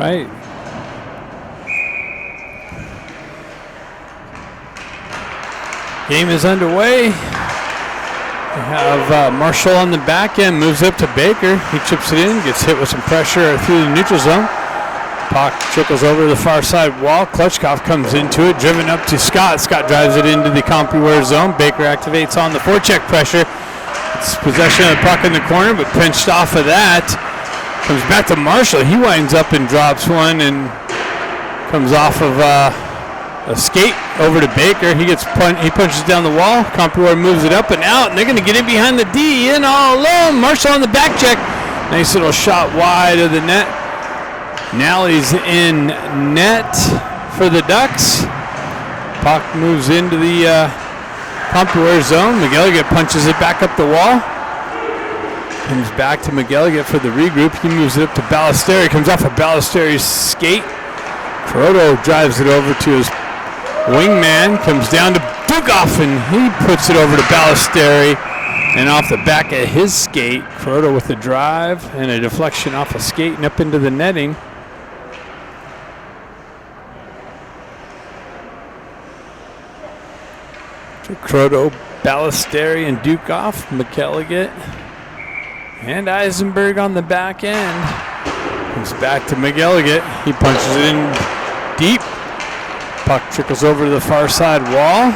right. Game is underway. We have Marshall on the back end, moves up to Baker. He chips it in, gets hit with some pressure through the neutral zone. Puck trickles over to the far side wall. Klutchkov comes into it, driven up to Scott. Scott drives it into the Compuware zone. Baker activates on the forecheck pressure. It's possession of the puck in the corner, but pinched off of that. Comes back to Marshall. He winds up and drops one and comes off of a skate over to Baker. He punches down the wall. Compuware moves it up and out, and they're going to get in behind the D. In all alone. Marshall on the back check. Nice little shot wide of the net. Nally's in net for the Ducks. Puck moves into the Compuware zone. McGilligan punches it back up the wall. Comes back to McGilligan for the regroup. He moves it up to Ballesteri. Comes off of Ballesteri's skate. Croto drives it over to his wingman. Comes down to Dukoff, and he puts it over to Ballesteri. And off the back of his skate, Croto with a drive and a deflection off a skate and up into the netting. Croto, Ballesteri, and Dukoff, McElligott, and Eisenberg on the back end. Comes back to McElligott. He punches it in deep. Puck trickles over to the far side wall.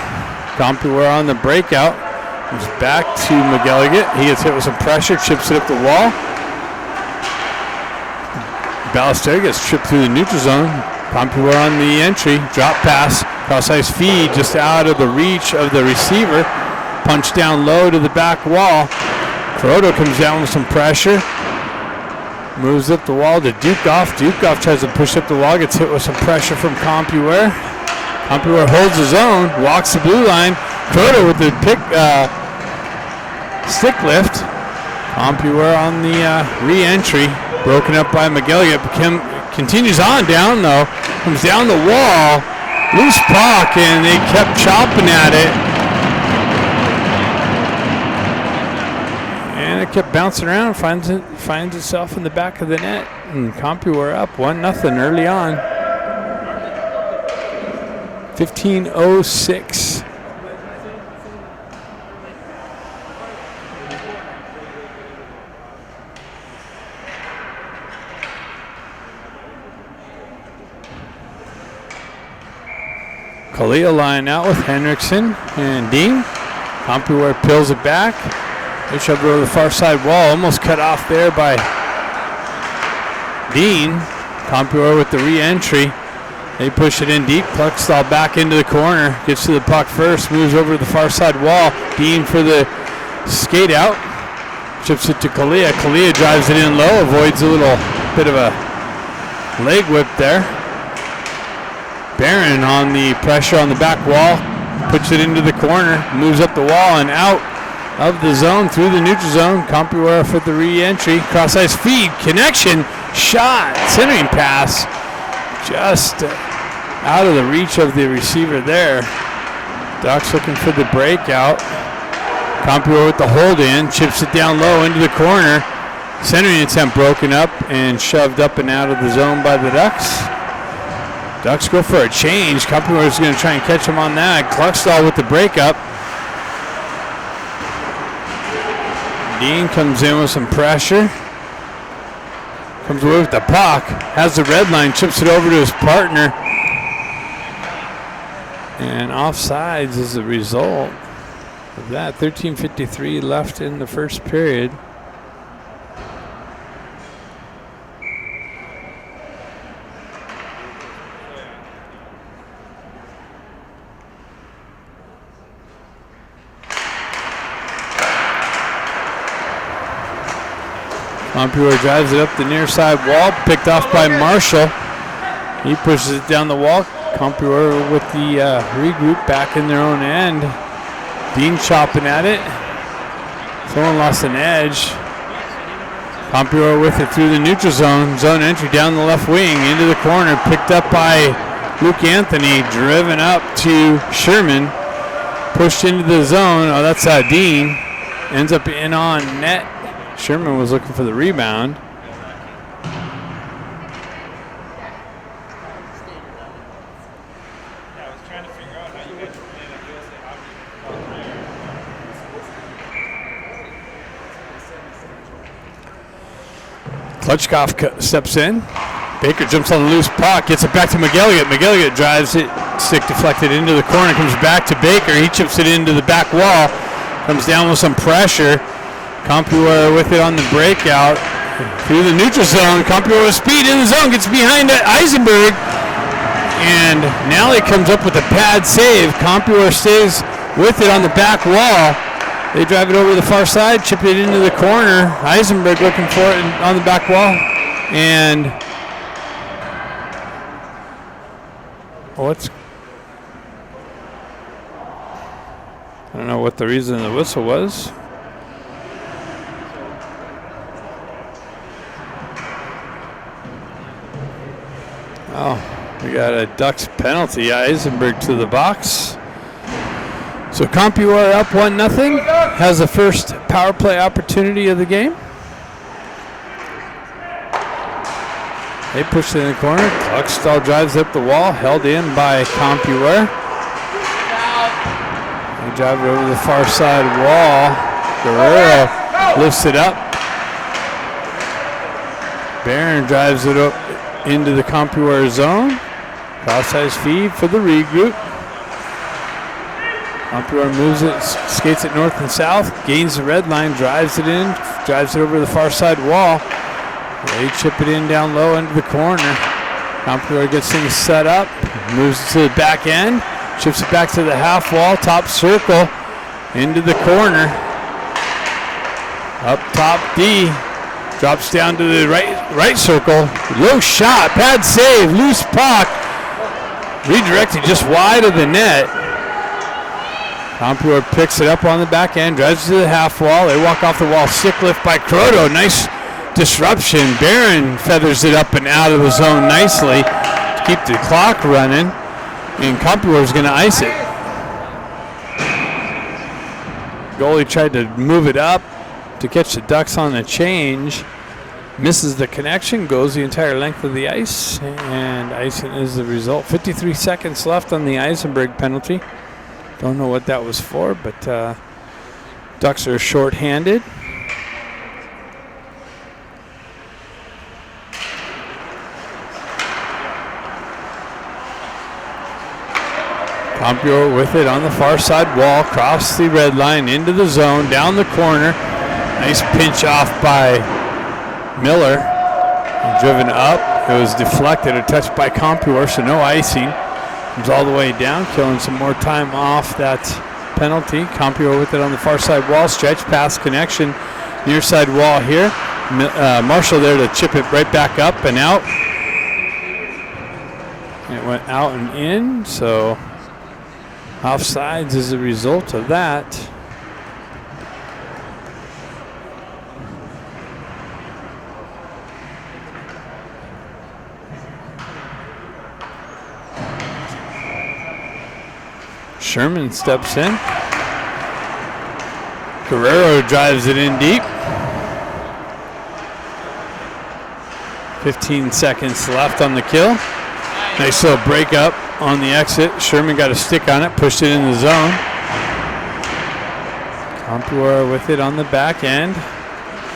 Compuware on the breakout. Comes back to McElligott. He gets hit with some pressure, chips it up the wall. Ballesteri gets tripped through the neutral zone. Compuware on the entry. Drop pass. Cross-ice feed just out of the reach of the receiver. Punch down low to the back wall. Croto comes down with some pressure. Moves up the wall to Dukoff. Dukoff tries to push up the wall. Gets hit with some pressure from Compuware. Compuware holds his own. Walks the blue line. Croto with the stick lift. Compuware on the re-entry. Broken up by McGilligan. Continues on down though. Comes down the wall. Loose puck, and they kept chopping at it. And it kept bouncing around, finds itself in the back of the net. And Compuware up 1-0 early on. 15:06. Kalia line out with Henriksen and Dean. Compuware peels it back. They shove it over the far side wall. Almost cut off there by Dean. Compuware with the re-entry. They push it in deep. Klutchkov back into the corner. Gets to the puck first. Moves over to the far side wall. Dean for the skate out. Chips it to Kalia. Kalia drives it in low. Avoids a little bit of a leg whip there. Barron on the pressure on the back wall, puts it into the corner, moves up the wall and out of the zone through the neutral zone. Compuware for the re-entry. Cross-ice feed, connection, shot, centering pass, just out of the reach of the receiver there. Ducks looking for the breakout. Compuware with the hold in, chips it down low into the corner. Centering attempt broken up and shoved up and out of the zone by the Ducks. Ducks go for a change. Compuware is going to try and catch him on that. Klutchkov with the breakup. Dean comes in with some pressure. Comes away with the puck. Has the red line. Chips it over to his partner. And offsides is the result of that. 13:53 left in the first period. Compuware drives it up the near side wall, picked off by Marshall. He pushes it down the wall. Compuware with the regroup back in their own end. Dean chopping at it. Someone lost an edge. Compuware with it through the neutral zone. Zone entry down the left wing into the corner. Picked up by Luke Anthony. Driven up to Sherman. Pushed into the zone. Oh, that's Dean. Ends up in on net. Sherman was looking for the rebound. Klutchkov steps in. Baker jumps on the loose puck, gets it back to McGilligan. McGilligan drives it, stick deflected into the corner, comes back to Baker. He chips it into the back wall, comes down with some pressure. Compuware with it on the breakout. Through the neutral zone, Compuware with speed in the zone, gets behind Eisenberg. And Nally comes up with a pad save. Compuware stays with it on the back wall. They drive it over the far side, chip it into the corner. Eisenberg looking for it on the back wall. And I don't know what the reason of the whistle was. Oh, we got a Ducks penalty. Eisenberg to the box. So Compuware up 1-0. Has the first power play opportunity of the game. They push it in the corner. Kluckstall drives up the wall, held in by Compuware. They drive it over the far side wall. Guerrero lifts it up. Barron drives it up into the Compuware zone. Cross-size feed for the regroup. Compuware moves it, skates it north and south, gains the red line, drives it in, drives it over the far side wall. They chip it in down low into the corner. Compuware gets things set up, moves it to the back end, chips it back to the half wall, top circle, into the corner. Up top D, drops down to the right circle. Low shot, pad save, loose puck. Redirected just wide of the net. Compuware picks it up on the back end, drives to the half wall. They walk off the wall, stick lift by Croto. Nice disruption. Barron feathers it up and out of the zone nicely to keep the clock running. And Compuware is going to ice it. Goalie tried to move it up to catch the Ducks on the change. Misses the connection, goes the entire length of the ice, and icing is the result. 53 seconds left on the Eisenberg penalty. Don't know what that was for, but Ducks are short-handed. Compuware with it on the far side wall, cross the red line into the zone, down the corner. Nice pinch off by Miller. And driven up. It was deflected or touched by Compuware, so no icing. Comes all the way down, killing some more time off that penalty. Compuware with it on the far side wall, stretch pass connection, near side wall here. Marshall there to chip it right back up and out. And it went out and in, so offsides as a result of that. Sherman steps in. Guerrero drives it in deep. 15 seconds left on the kill. Nice little break up on the exit. Sherman got a stick on it, pushed it in the zone. Compuware with it on the back end.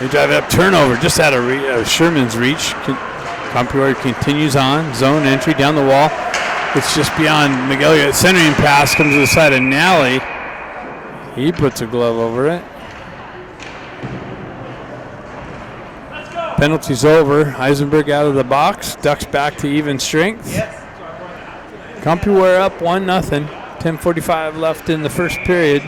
They drive it up, turnover just out of Sherman's reach. Compuware continues on, zone entry down the wall. It's just beyond McGilligan. Centering pass comes to the side of Nally. He puts a glove over it. Penalty's over. Eisenberg out of the box. Ducks back to even strength. Compuware up 1-0. 10:45 left in the first period.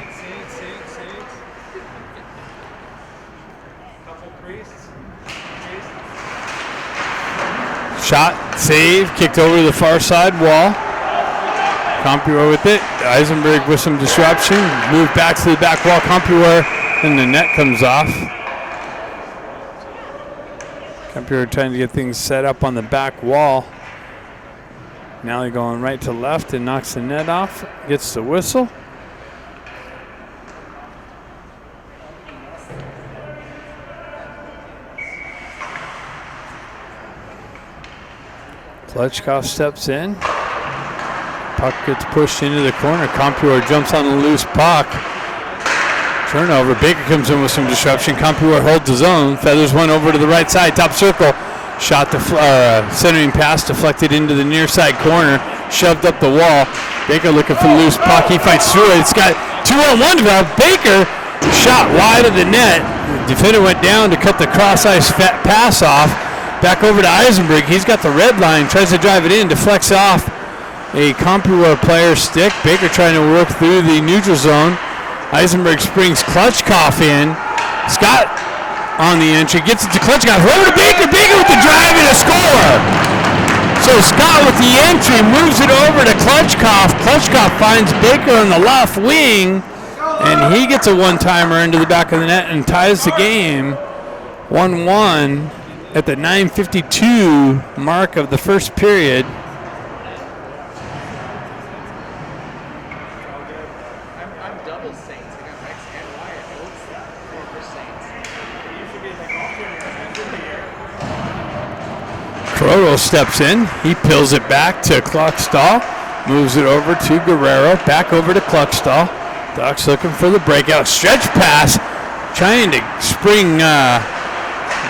Shot, save, kicked over to the far side wall. Compuware with it. Eisenberg with some disruption. Moved back to the back wall. Compuware, and the net comes off. Compuware trying to get things set up on the back wall. Now they're going right to left and knocks the net off. Gets the whistle. Klutchkov steps in. Puck gets pushed into the corner. Compuware jumps on the loose puck. Turnover. Baker comes in with some disruption. Compuware holds his own. Feathers one over to the right side. Top circle. Shot centering pass deflected into the near side corner. Shoved up the wall. Baker looking for the loose puck. He fights through it. It's got 2-on-1 developed. Baker shot wide of the net. The defender went down to cut the cross ice pass off. Back over to Eisenberg. He's got the red line. Tries to drive it in. Deflects off a Compuware player's stick. Baker trying to work through the neutral zone. Eisenberg springs Klutchkoff in. Scott on the entry. Gets it to Klutchkoff. Over to Baker. Baker with the drive and a score. So Scott with the entry moves it over to Klutchkoff. Klutchkoff finds Baker on the left wing. And he gets a one-timer into the back of the net and ties the game 1-1 at the 9:52 mark of the first period. I'm double Saints. I got Rex and Wyatt. Both for Saints. Croto steps in. He pills it back to Kluckstall. Moves it over to Guerrero. Back over to Kluckstall. Ducks looking for the breakout. Stretch pass. Trying to spring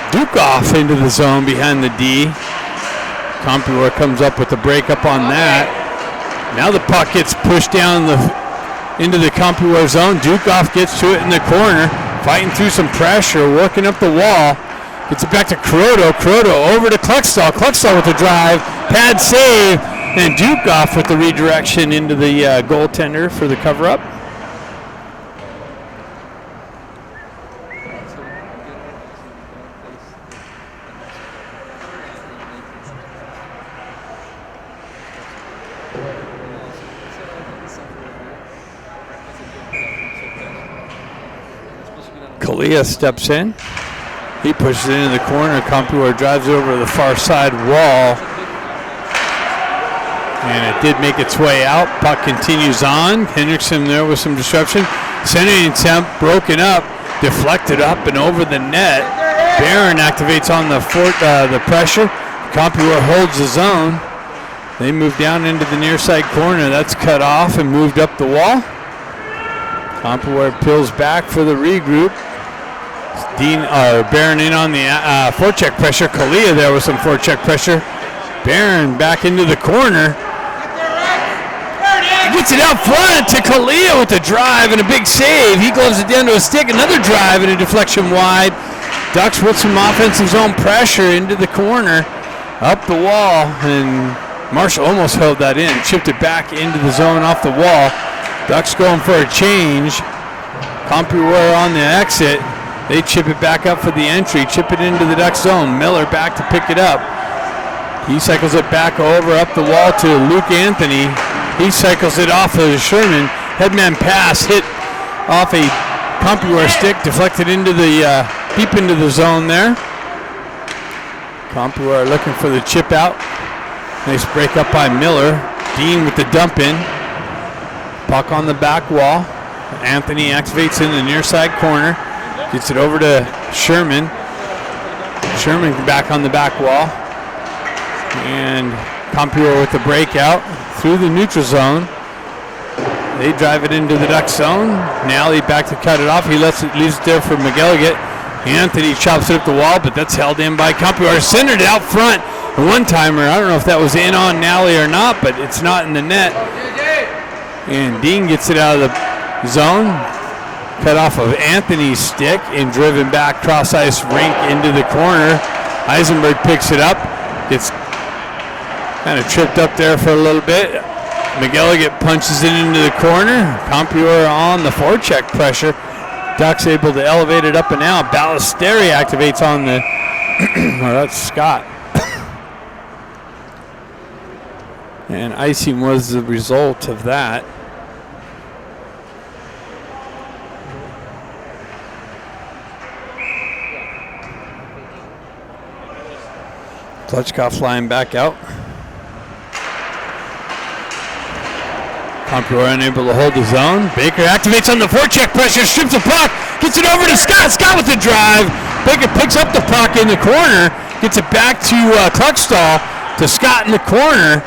Dukoff into the zone behind the D. Compuware comes up with the breakup on that. Now the puck gets pushed down into the Compuware zone. Dukoff gets to it in the corner. Fighting through some pressure. Working up the wall. Gets it back to Croto. Croto over to Kluckstall. Kluckstall with the drive. Pad save. And Dukoff with the redirection into the goaltender for the cover-up. Kalia steps in. He pushes it into the corner. Compuware drives over to the far side wall. And it did make its way out. Puck continues on. Hendrickson there with some disruption. Centering attempt broken up. Deflected up and over the net. Barron activates on the pressure. Compuware holds the zone. They move down into the near side corner. That's cut off and moved up the wall. Compuware peels back for the regroup. Barron in on the forecheck pressure. Kalia there with some forecheck pressure. Barron back into the corner. He gets it out front to Kalia with the drive and a big save. He gloves it down to a stick. Another drive and a deflection wide. Ducks with some offensive zone pressure into the corner. Up the wall. And Marshall almost held that in. Chipped it back into the zone off the wall. Ducks going for a change. Compuware on the exit. They chip it back up for the entry. Chip it into the Ducks zone. Miller back to pick it up. He cycles it back over up the wall to Luke Anthony. He cycles it off of Sherman. Headman pass hit off a Compuware stick. Deflected into the deep into the zone there. Compuware looking for the chip out. Nice break up by Miller. Dean with the dump in. Puck on the back wall. Anthony activates in the near side corner. Gets it over to Sherman. Sherman back on the back wall. And Compuware with the breakout through the neutral zone. They drive it into the Duck zone. Nally back to cut it off. He leaves it there for McGilligan. Anthony chops it up the wall, but that's held in by Compuware. Centered out front. A one-timer. I don't know if that was in on Nally or not, but it's not in the net. And Dean gets it out of the zone. Cut off of Anthony's stick and driven back cross ice rink into the corner. Eisenberg picks it up. Gets kind of tripped up there for a little bit. McGilligan punches it into the corner. Compuware on the forecheck pressure. Ducks able to elevate it up and out. Ballesteri activates on the well, that's Scott. And icing was the result of that. Klutchkoff flying back out. Compuware unable to hold the zone. Baker activates on the forecheck pressure, strips the puck, gets it over to Scott. Scott with the drive. Baker picks up the puck in the corner, gets it back to Kluckstall, to Scott in the corner.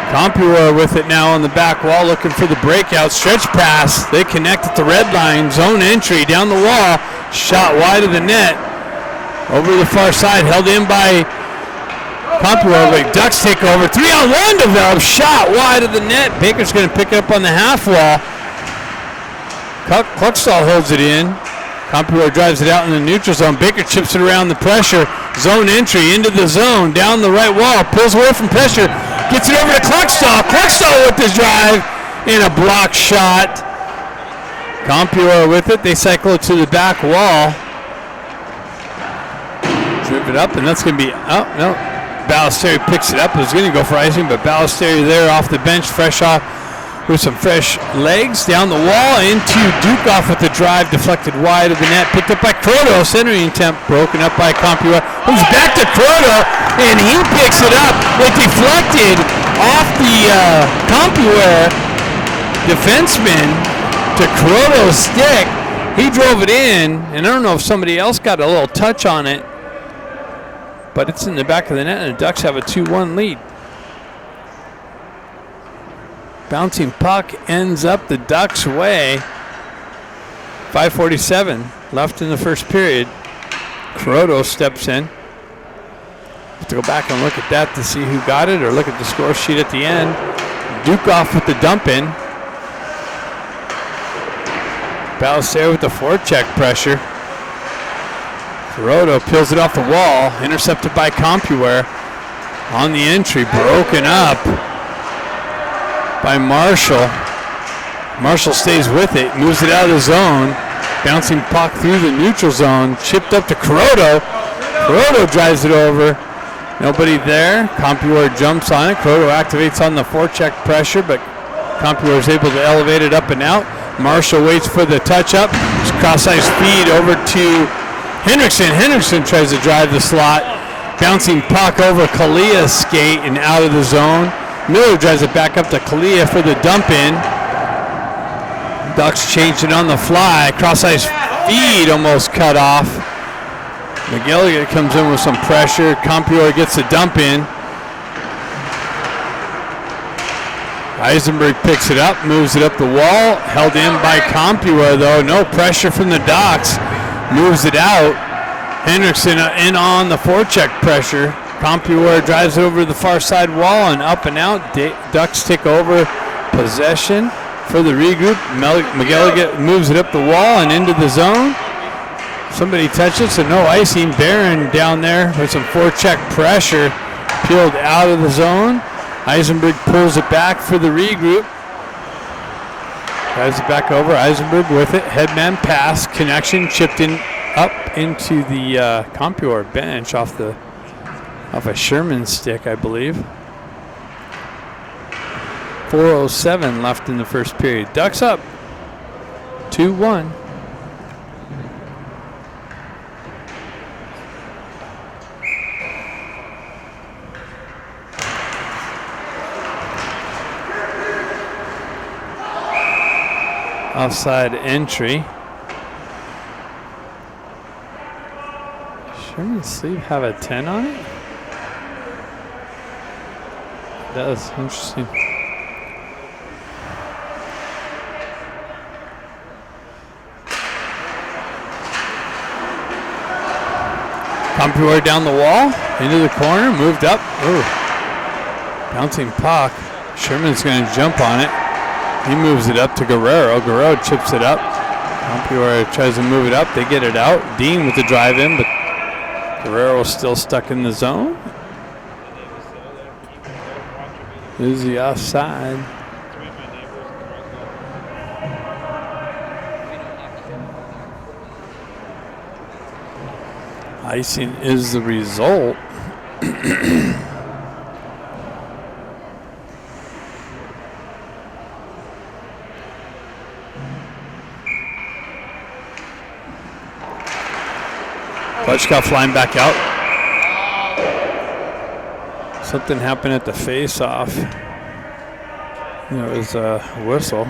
Compuware with it now on the back wall, looking for the breakout. Stretch pass. They connect at the red line. Zone entry down the wall. Shot wide of the net. Over the far side. Held in by Compuware. But Ducks take over. 3-on-1 develops. Shot wide of the net. Baker's going to pick it up on the half wall. Cluckstall holds it in. Compuware drives it out in the neutral zone. Baker chips it around the pressure. Zone entry into the zone. Down the right wall. Pulls away from pressure. Gets it over to Cluckstall. Cluckstall with his drive. And a block shot. Compuware with it. They cycle it to the back wall. Drive it up, and that's going to be, oh, no. Ballesteri picks it up. It was going to go for icing, but Ballesteri there off the bench, fresh off with some fresh legs. Down the wall into Dukoff with the drive, deflected wide of the net. Picked up by Croto. Centering attempt broken up by Compuware. Moves back to Croto, and he picks it up. It deflected off the Compuware defenseman to Croto's stick. He drove it in, and I don't know if somebody else got a little touch on it, but it's in the back of the net, and the Ducks have a 2-1 lead. Bouncing puck ends up the Ducks' way. 5:47 left in the first period. Croto steps in. Have to go back and look at that to see who got it, or look at the score sheet at the end. Dukoff with the dump in. Ballesteri with the forecheck pressure. Croto peels it off the wall, intercepted by Compuware. On the entry, broken up by Marshall. Marshall stays with it, moves it out of the zone. Bouncing puck through the neutral zone, chipped up to Croto. Croto drives it over. Nobody there. Compuware jumps on it. Croto activates on the forecheck pressure, but Compuware is able to elevate it up and out. Marshall waits for the touch-up. Cross-ice feed over to Henriksen. Henriksen tries to drive the slot. Bouncing puck over Kalia's skate and out of the zone. Miller drives it back up to Kalia for the dump-in. Ducks changed it on the fly. Cross-ice feed almost cut off. McGilligan comes in with some pressure. Compuware gets the dump-in. Eisenberg picks it up, moves it up the wall. Held in by Compuware, though. No pressure from the Ducks. Moves it out. Henriksen in on the forecheck pressure. Compuware drives it over the far side wall and up and out. Ducks take over possession for the regroup. McGilligan moves it up the wall and into the zone. Somebody touches, so no icing. Barron down there with some forecheck pressure. Peeled out of the zone. Eisenberg pulls it back for the regroup. Drives it back over. Eisenberg with it. Headman pass. Connection chipped in up into the Compuware bench off a Sherman stick, I believe. 4:07 left in the first period. Ducks up 2-1. Offside entry. Sherman's sleeve have a 10 on it? It does. Interesting. Compuware down the wall, into the corner, moved up. Ooh. Bouncing puck. Sherman's going to jump on it. He moves it up to Guerrero. Guerrero chips it up. Compuware tries to move it up. They get it out. Dean with the drive in, but Guerrero still stuck in the zone. Is the offside. Icing is the result. Klitschko flying back out. Something happened at the face-off. There was a whistle.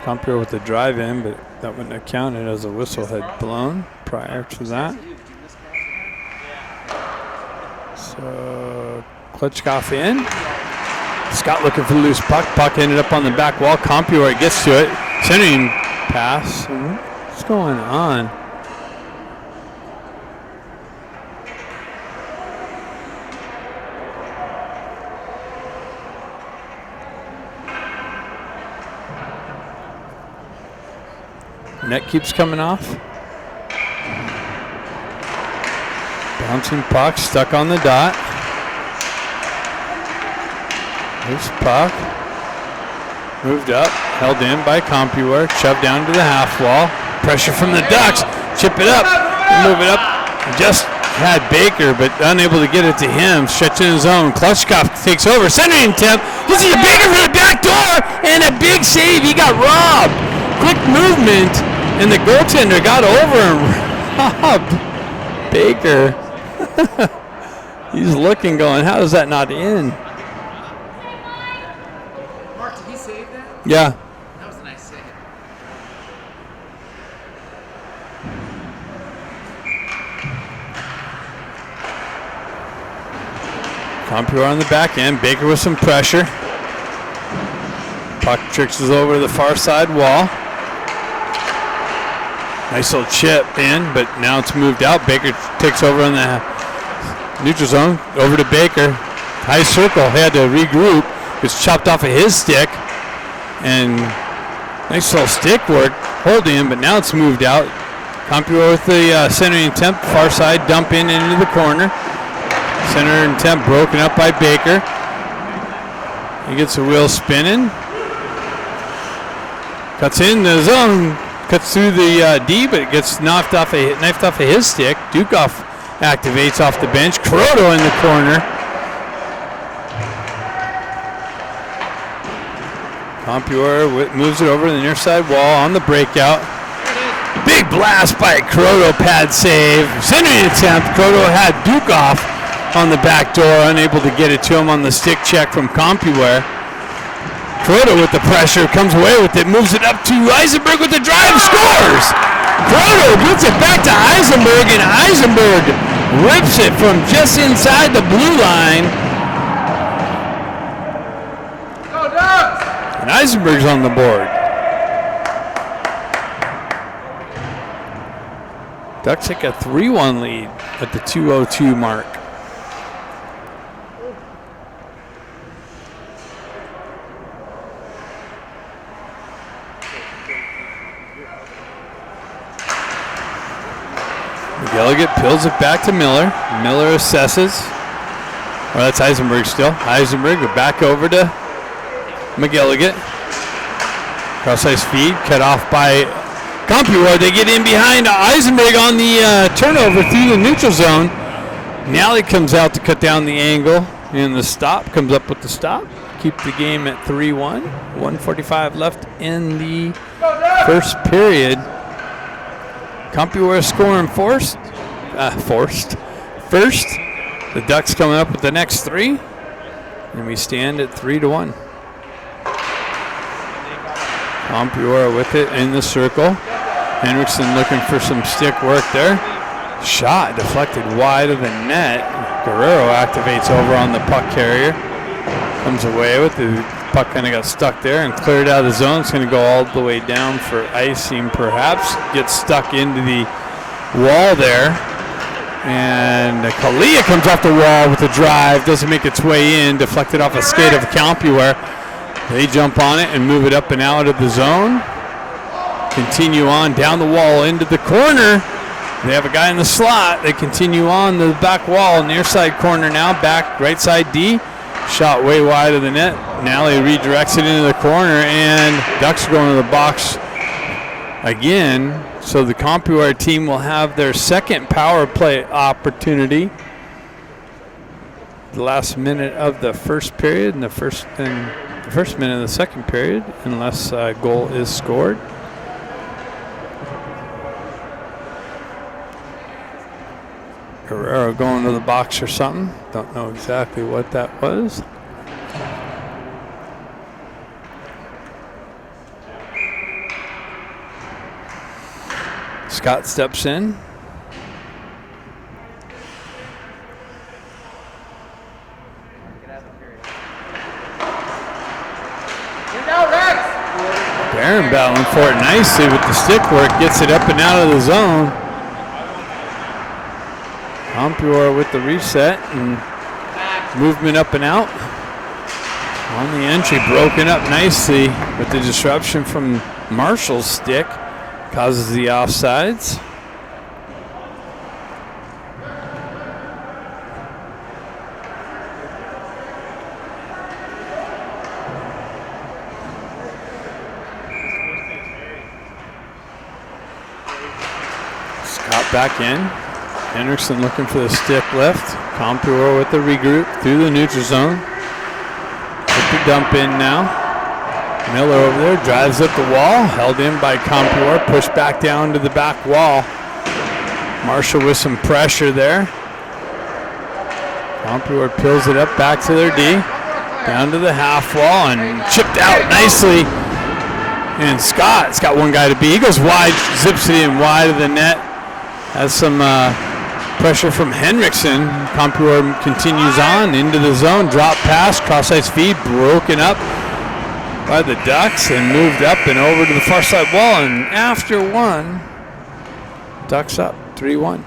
Compuware with the drive-in, but that wouldn't have counted as a whistle had blown prior to that. So Klitschko in. Scott looking for the loose puck. Puck ended up on the back wall. Compuware gets to it. Centering pass. What's going on? Net keeps coming off. Bouncing puck, stuck on the dot. Loose puck. Moved up, held in by Compuware, shoved down to the half wall. Pressure from the Ducks. Chip it up, move it up. Just had Baker, but unable to get it to him. Stretching his own. Klutchkov takes over. Centering attempt. This is a Baker for the back door, and a big save. He got robbed. Quick movement. And the goaltender got over and robbed Baker. He's looking, going, how is that not in? Mark, did he save that? Yeah. That was a nice save. Compuware on the back end. Baker with some pressure. Puck tricks us over to the far side wall. Nice little chip in, but now it's moved out. Baker takes over on the neutral zone. Over to Baker. High circle. He had to regroup. It's chopped off of his stick. And nice little stick work holding, but now it's moved out. Compuware with the centering attempt. Far side dump in into the corner. Center attempt broken up by Baker. He gets the wheel spinning. Cuts in the zone. Cuts through the D, but it gets knifed off of his stick. Dukov activates off the bench. Kuroda in the corner. Compuware moves it over to the near side wall on the breakout. Big blast by Kuroda, pad save. Centering attempt. Kuroda had Dukov on the back door, unable to get it to him on the stick check from Compuware. Kuroda with the pressure, comes away with it, moves it up to Eisenberg with the drive, scores! Kuroda gets it back to Eisenberg, and Eisenberg rips it from just inside the blue line. Go Ducks! And Eisenberg's on the board. Ducks take a 3-1 lead at the 2:02 mark. Delegate peels it back to Miller. Miller assesses. Oh, that's Eisenberg still. Eisenberg back over to McGilligan. Cross-ice feed cut off by Compuware. They get in behind Eisenberg on the turnover through the neutral zone. Nally comes out to cut down the angle, and the stop comes up with the stop. Keep the game at 3-1. 1:45 left in the first period. Compuware scoring forced. First. The Ducks coming up with the next 3. And we stand at 3-1. Compuware with it in the circle. Henriksen looking for some stick work there. Shot deflected wide of the net. Guerrero activates over on the puck carrier. Comes away with it. The puck kind of got stuck there and cleared out of the zone. It's going to go all the way down for icing perhaps. Gets stuck into the wall there. And Kalia comes off the wall with a drive. Doesn't make its way in. Deflected off a skate of Compuware. They jump on it and move it up and out of the zone. Continue on down the wall into the corner. They have a guy in the slot. They continue on the back wall, near side corner now. Back right side D. Shot way wide of the net. Nally redirects it into the corner, and Ducks going to the box again. So the Compuware team will have their second power play opportunity. The last minute of the first period and the first minute of the second period, unless a goal is scored. Guerrero going to the box or something. Don't know exactly what that was. Scott steps in. Barron battling for it nicely with the stick work. Gets it up and out of the zone. Compuware with the reset and movement up and out. On the entry, broken up nicely with the disruption from Marshall's stick. Causes the offsides. Scott back in. Hendrickson looking for the stick lift. Compuware with the regroup through the neutral zone. Put the dump in now. Miller over there drives up the wall. Held in by Compuware. Pushed back down to the back wall. Marshall with some pressure there. Compuware peels it up back to their D. Down to the half wall and chipped out nicely. And Scott's got one guy to beat. He goes wide, zips it in wide of the net. Has some pressure from Hendrickson. Compuware continues on into the zone. Drop pass, cross-ice feed, broken up by the Ducks and moved up and over to the far side wall. And after one, Ducks up 3-1.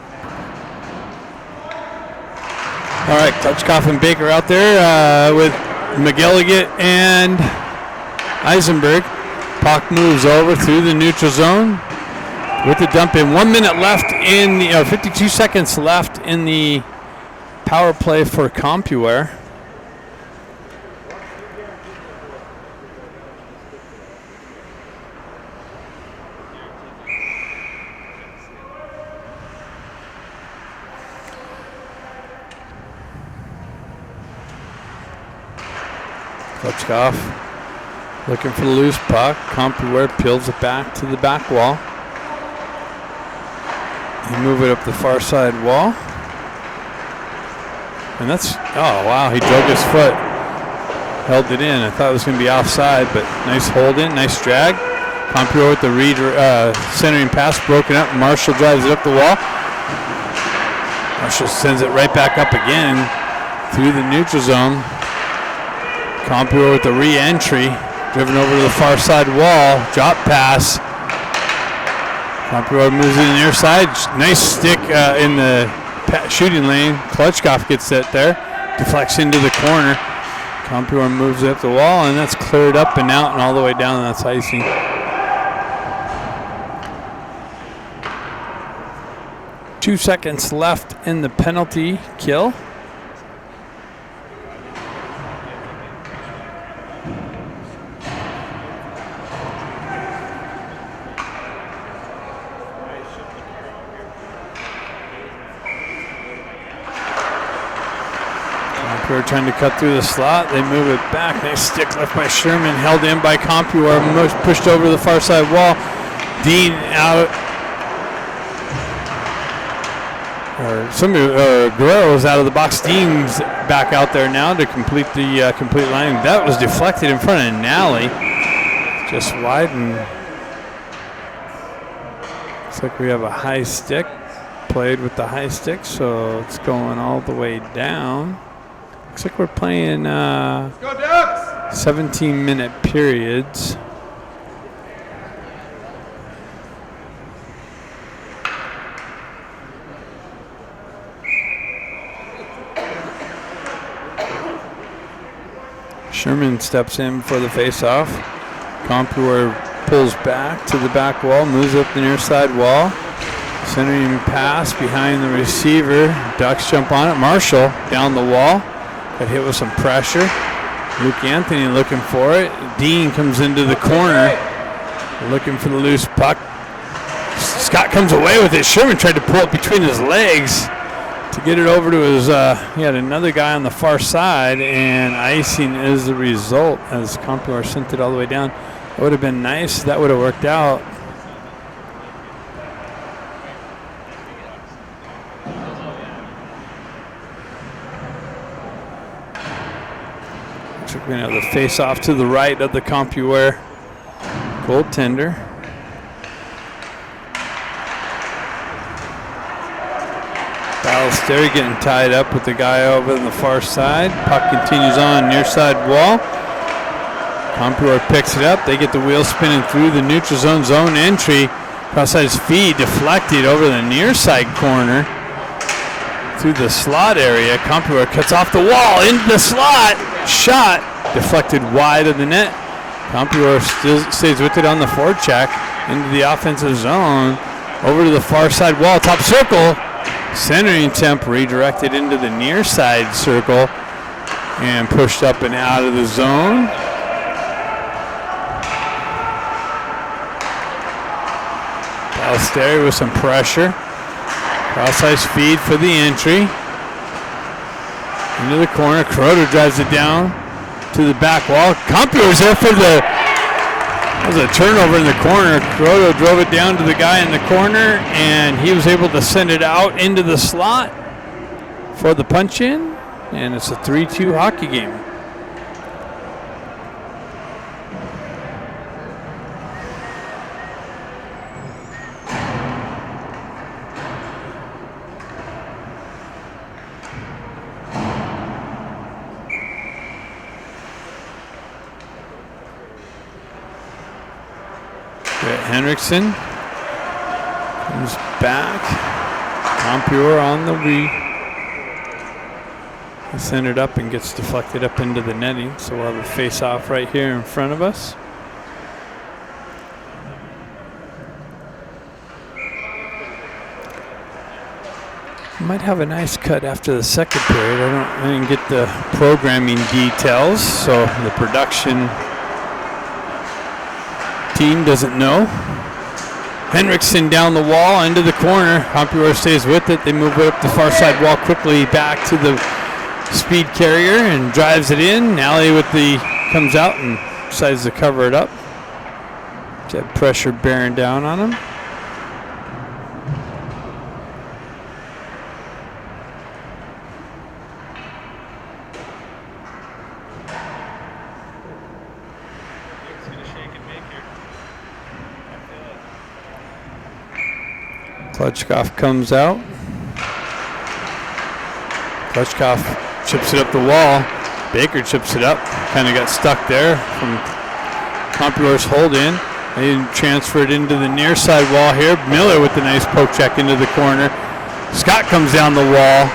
All right, Touchkoff and Baker out there with McGilligan and Eisenberg. Puck moves over through the neutral zone with the dump in. 1 minute left in the 52 seconds left in the power play for Compuware. Touchkoff looking for the loose puck. Compuware peels it back to the back wall. You move it up the far side wall. And that's, oh wow, he drove his foot. Held it in. I thought it was going to be offside, but nice hold in, nice drag. Compuware with the centering pass broken up. Marshall drives it up the wall. Marshall sends it right back up again through the neutral zone. Compuware with the re-entry, driven over to the far side wall, drop pass. Compuware moves it in the near side, nice stick in the shooting lane. Klutchkoff gets it there, deflects into the corner. Compuware moves it up the wall, and that's cleared up and out and all the way down, and that's icing. Two seconds left in the penalty kill. Compuware trying to cut through the slot. They move it back. Nice stick left by Sherman. Held in by Compuware. Pushed over the far side wall. Dean out. Guerrero's out of the box. Dean's back out there now to complete the complete line. That was deflected in front of Nally. Just wide, and looks like we have a high stick. Played with the high stick, so it's going all the way down. Looks like we're playing 17-minute periods. Sherman steps in for the face-off. Compuware pulls back to the back wall, moves up the near side wall. Centering pass behind the receiver. Ducks jump on it. Marshall down the wall. Got hit with some pressure. Luke Anthony looking for it. Dean comes into the corner, looking for the loose puck. Scott comes away with it. Sherman tried to pull it between his legs to get it over to his, he had another guy on the far side, and icing is the result as Compuware sent it all the way down. That would have been nice. That would have worked out. Looks like we're going to have the face off to the right of the Compuware goaltender. Ballester getting tied up with the guy over on the far side. Puck continues on near side wall. Compuware picks it up. They get the wheel spinning through the neutral zone entry. Cross-size feed deflected over the near side corner through the slot area. Compuware cuts off the wall into the slot. Shot deflected wide of the net. Compuware still stays with it on the forecheck into the offensive zone. Over to the far side wall, top circle. Centering attempt redirected into the near side circle and pushed up and out of the zone. Ballesteri with some pressure. Cross-ice feed for the entry. Into the corner. Croto drives it down to the back wall. Compuware's there for the... That was a turnover in the corner. Croto drove it down to the guy in the corner, and he was able to send it out into the slot for the punch-in, and it's a 3-2 hockey game. Henriksen comes back. Compuware on the He sent it up and gets deflected up into the netting. So we'll have a face-off right here in front of us. Might have a nice cut after the second period. I didn't get the programming details, so the production team doesn't know. Henriksen down the wall into the corner. Compuware stays with it. They move it up the far side wall quickly back to the speed carrier and drives it in. Nally with the comes out and decides to cover it up. That pressure bearing down on him. Klutchkov comes out. Klutchkov chips it up the wall. Baker chips it up. Kind of got stuck there from Compuware's hold in. They transfer it into the near side wall here. Miller with the nice poke check into the corner. Scott comes down the wall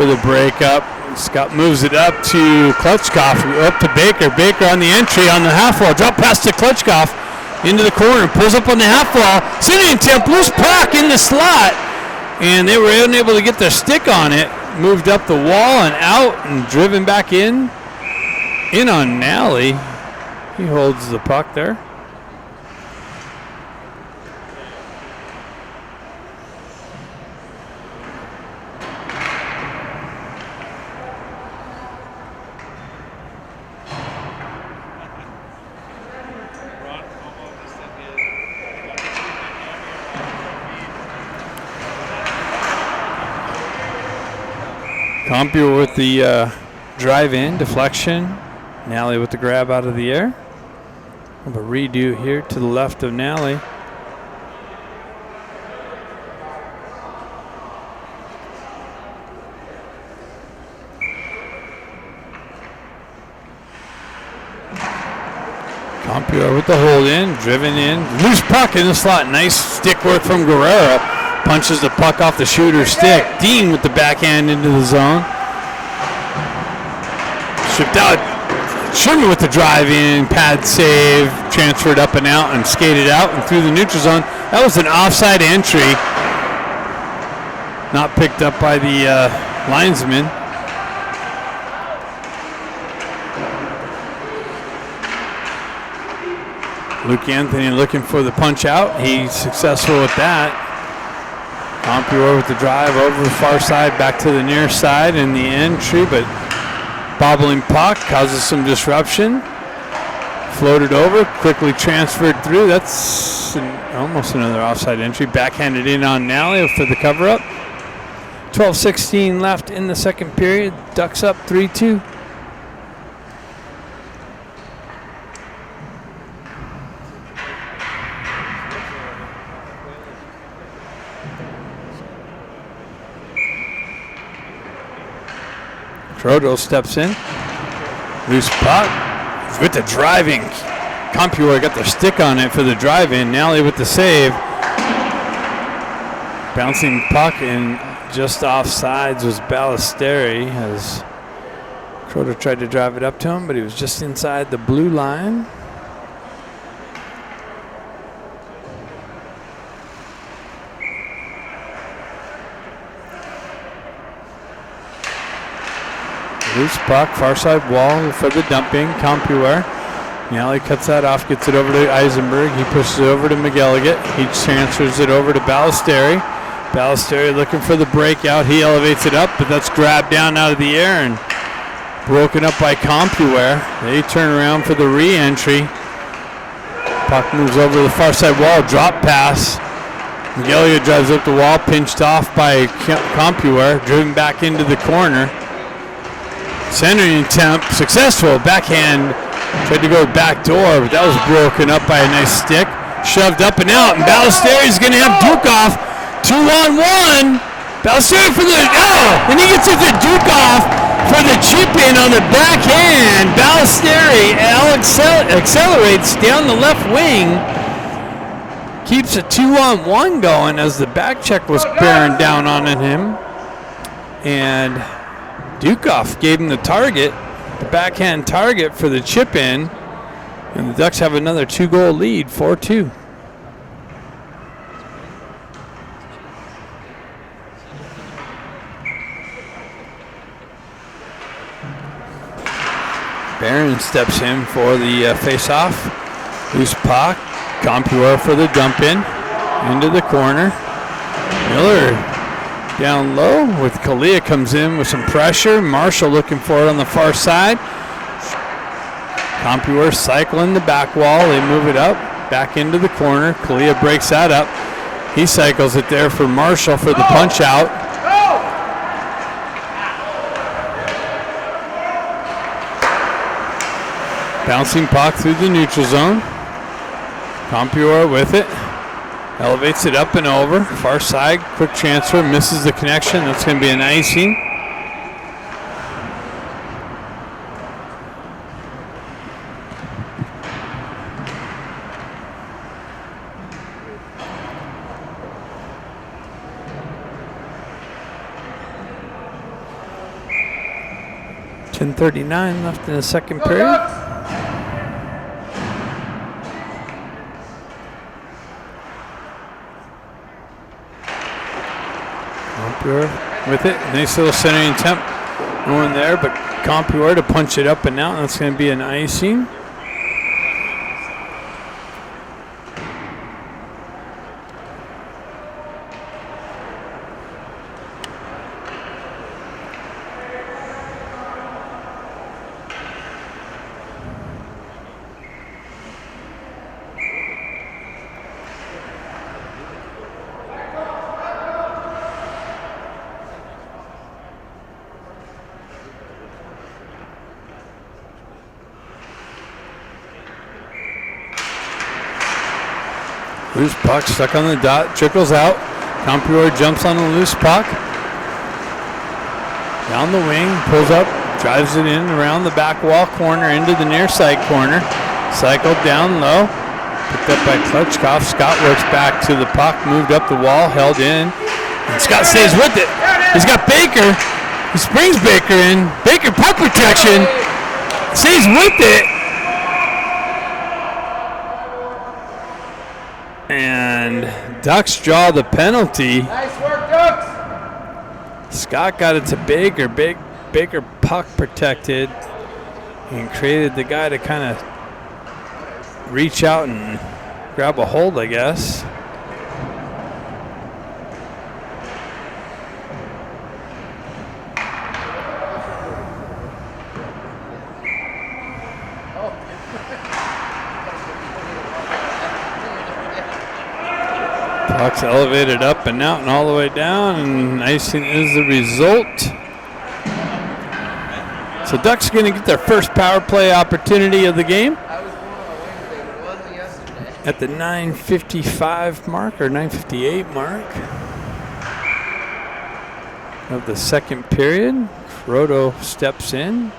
for the breakup. Scott moves it up to Klutchkov, up to Baker. Baker on the entry on the half wall. Drop pass to Klutchkov. Into the corner, pulls up on the half wall. Sending attempt, loose puck in the slot. And they were unable to get their stick on it. Moved up the wall and out and driven back in. In on Nally. He holds the puck there. Compuware with the drive-in deflection. Nally with the grab out of the air. Have a redo here to the left of Nally. Compuware with the hold in, driven in, loose puck in the slot. Nice stick work from Guerrero. Punches the puck off the shooter's stick. Dean with the backhand into the zone. Stripped out. Sherman with the drive in, pad save, transferred up and out and skated out and through the neutral zone. That was an offside entry. Not picked up by the linesman. Luke Anthony looking for the punch out. He's successful with that. Compuware with the drive over the far side, back to the near side in the entry, but bobbling puck causes some disruption. Floated over, quickly transferred through. That's almost another offside entry. Backhanded in on Nally for the cover-up. 12:16 left in the second period. Ducks up 3-2. Croto steps in. Loose puck. with the driving. Compuware got their stick on it for the drive-in. Nally with the save. Bouncing puck and just off sides was Ballesteri as Croto tried to drive it up to him, but he was just inside the blue line. Loose puck, far side wall for the dumping. Compuware. Nally cuts that off, gets it over to Eisenberg. He pushes it over to McGilligan. He transfers it over to Ballesteri. Ballesteri looking for the breakout. He elevates it up, but that's grabbed down out of the air and broken up by Compuware. They turn around for the re-entry. Puck moves over to the far side wall, drop pass. McGilligan drives up the wall, pinched off by Compuware, driven back into the corner. Centering attempt, successful. Backhand, tried to go back door, but that was broken up by a nice stick. Shoved up and out, and Ballesteri's going to have Duke-off. 2-on-1. Ballesteri for the, and he gets it to Duke-off for the chip-in on the backhand. Ballesteri accelerates down the left wing. Keeps a 2-on-1 going as the back check was bearing down on him. And Duke-off gave him the target, the backhand target for the chip in, and the Ducks have another 2-goal lead, 4-2. Barron steps in for the face-off. Loose puck, Compuware for the dump in, into the corner. Miller down low with Kalia comes in with some pressure. Marshall looking for it on the far side. Compuware cycling the back wall. They move it up, back into the corner. Kalia breaks that up. He cycles it there for Marshall for the punch out. Bouncing puck through the neutral zone. Compuware with it. Elevates it up and over. Far side, quick transfer, misses the connection. That's going to be an icing. .39 left in the second period. With it, nice little centering attempt going there, but Compuware to punch it up and out. That's going to be an icing. Loose puck stuck on the dot, trickles out. Compuware jumps on the loose puck. Down the wing, pulls up, drives it in around the back wall corner into the near side corner. Cycled down low, picked up by Klutchkov. Scott works back to the puck, moved up the wall, held in. And Scott stays with it. He's got Baker. He springs Baker in. Baker puck protection. Stays with it. And Ducks draw the penalty. Nice work, Ducks. Scott got it to Baker. Baker puck protected and created the guy to kind of reach out and grab a hold, I guess. Puck's elevated up and out and all the way down, and icing is the result. So Ducks are going to get their first power play opportunity of the game at the 9:55 mark or 9:58 mark of the second period. Croto steps in.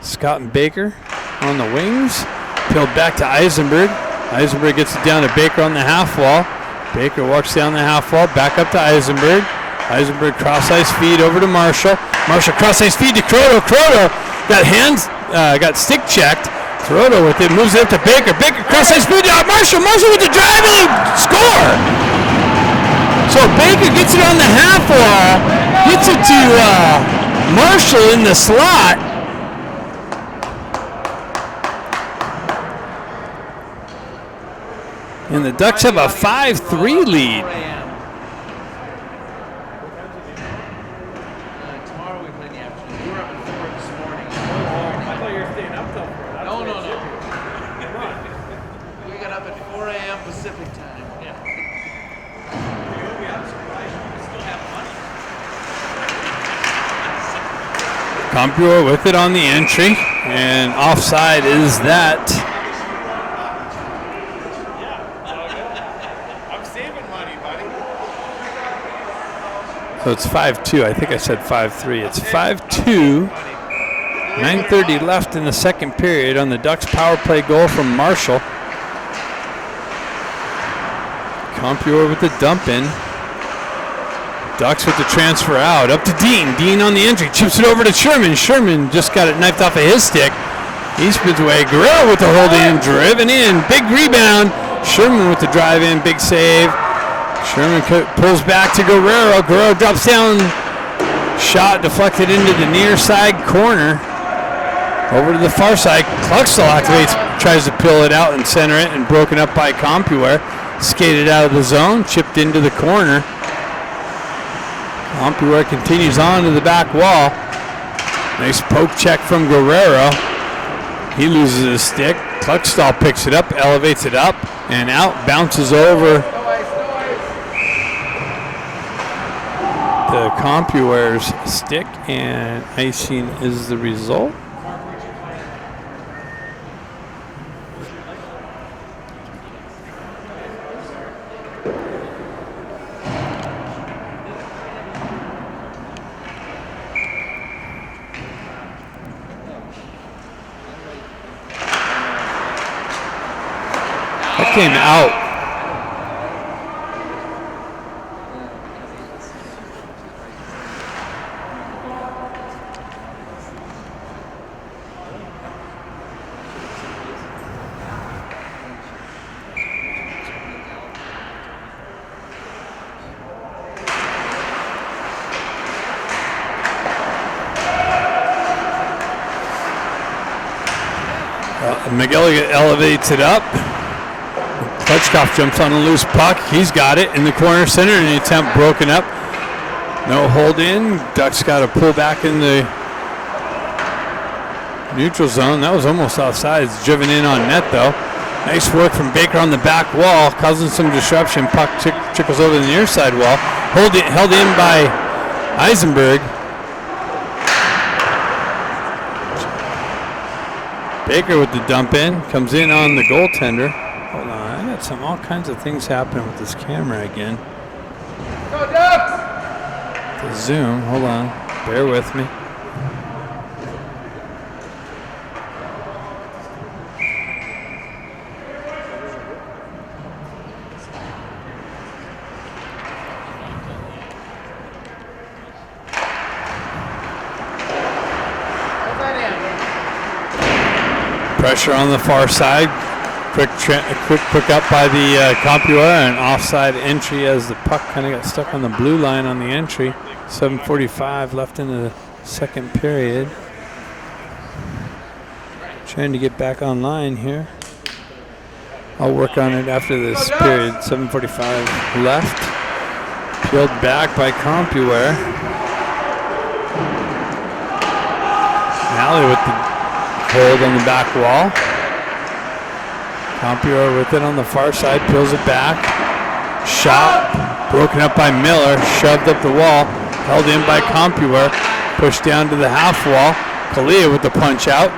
Scott and Baker on the wings. Peeled back to Eisenberg. Eisenberg gets it down to Baker on the half wall. Baker walks down the half wall, back up to Eisenberg. Eisenberg cross-ice feed over to Marshall. Marshall cross-ice feed to Croto. Croto got stick checked. Croto with it, moves it up to Baker. Baker cross-ice feed to Marshall. Marshall with the drive and score! So Baker gets it on the half wall, gets it to Marshall in the slot. And the Ducks have a 5-3 lead. Tomorrow we play in the afternoon. We were up at 4 this morning. I thought you were staying up till 4. No. We got up at 4 a.m. Pacific time. Yeah. You'll be up surprised you still have money. Compuware with it on the entry, and offside is that. I'm saving money, buddy. So it's 5-2. I think I said 5-3. It's 5-2. 9:30 left in the second period on the Ducks power play goal from Marshall. Compuware with the dump in. Ducks with the transfer out. Up to Dean. Dean on the entry. Chips it over to Sherman. Sherman just got it knifed off of his stick. He spins away. Guerrero with the hold in. Driven in. Big rebound. Sherman with the drive in. Big save. Sherman pulls back to Guerrero. Guerrero drops down. Shot deflected into the near side corner. Over to the far side. Cluxtall activates. Tries to peel it out and center it, and broken up by Compuware. Skated out of the zone. Chipped into the corner. Compuware continues on to the back wall. Nice poke check from Guerrero. He loses his stick. Cluxtall picks it up, elevates it up, and out. Bounces over to Compuware's stick, and icing is the result. Came out. McGilligan elevates it up. Klitschkoff jumps on a loose puck. He's got it in the corner center, and the attempt broken up. No hold in. Ducks got to pull back in the neutral zone. That was almost offside. It's driven in on net, though. Nice work from Baker on the back wall, causing some disruption. Puck trickles over the near side wall. Held in by Eisenberg. Baker with the dump in. Comes in on the goaltender. Hold on, I got all kinds of things happening with this camera again. Go Ducks! The zoom, hold on, bear with me. Pressure on the far side. Quick up by the Compuware, and offside entry as the puck kind of got stuck on the blue line on the entry. 7:45 left in the second period. Trying to get back online here. I'll work on it after this period. 7:45 left. Peeled back by Compuware. Alley with the hold on the back wall. Compuware with it on the far side, peels it back. Shot, broken up by Miller, shoved up the wall, held in by Compuware, pushed down to the half wall. Kalia with the punch out.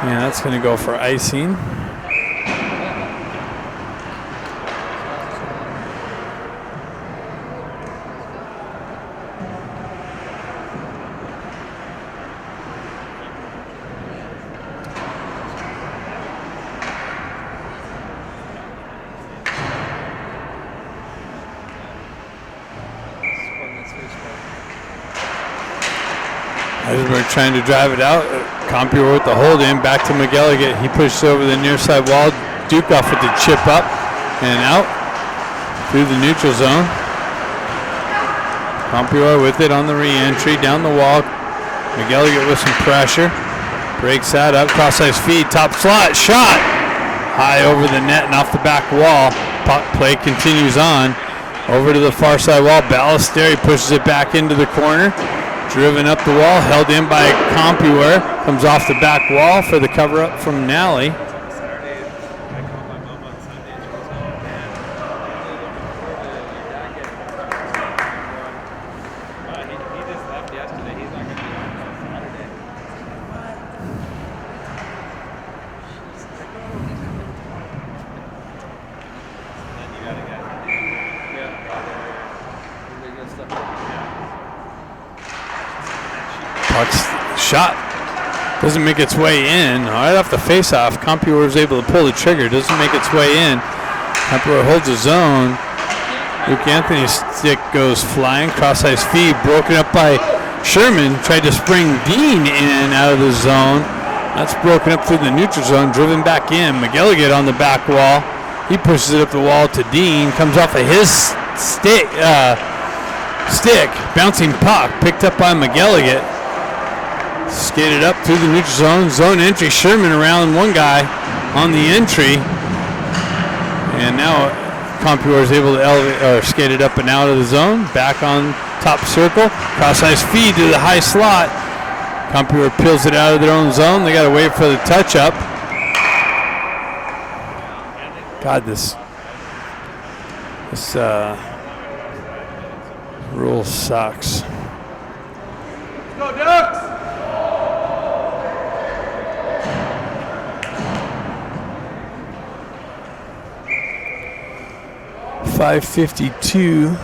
Yeah, that's going to go for icing. Eisenberg trying to drive it out. Compuware with the hold in. Back to McElligott. He pushes over the near side wall. Duke off with the chip up and out through the neutral zone. Compuware with it on the re-entry. Down the wall. McElligott with some pressure. Breaks that up. Cross-ice feed. Top slot. Shot. High over the net and off the back wall. Puck play continues on. Over to the far side wall. Ballesteri pushes it back into the corner. Driven up the wall. Held in by Compuware. Comes off the back wall for the cover-up from Nally. Saturday, I called my mom on Sunday, and she goes, "Oh man, he just left yesterday. He's not going to be on until Saturday." And then you got to get Puck's shot doesn't make its way in. Right off the face-off, Compuware is able to pull the trigger. Doesn't make its way in. Compuware holds the zone. Luke Anthony's stick goes flying. Cross-ice feed broken up by Sherman. Tried to spring Dean in out of the zone. That's broken up through the neutral zone. Driven back in. McElligott on the back wall. He pushes it up the wall to Dean. Comes off of his stick. Bouncing puck. Picked up by McElligott. Skated up through the neutral zone. Zone entry. Sherman around one guy on the entry. And now Compuware is able to elevate or skate it up and out of the zone. Back on top circle. Cross-ice feed to the high slot. Compuware peels it out of their own zone. They got to wait for the touch-up. God, this rule sucks. Go Ducks! 5:52.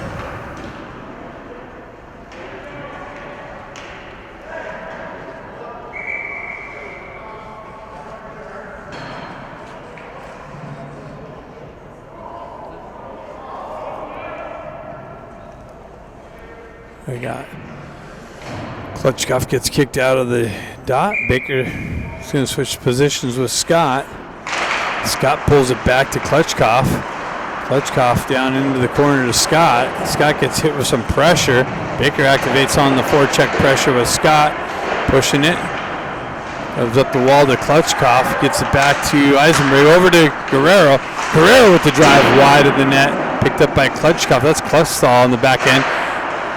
We got Klutchkov gets kicked out of the dot. Baker is going to switch positions with Scott. Scott pulls it back to Klutchkov. Klutchkov down into the corner to Scott. Scott gets hit with some pressure. Baker activates on the forecheck pressure with Scott. Pushing it. Comes up the wall to Klutchkov. Gets it back to Eisenberg. Over to Guerrero. Guerrero with the drive wide of the net. Picked up by Klutchkov. That's Klutchstall on the back end.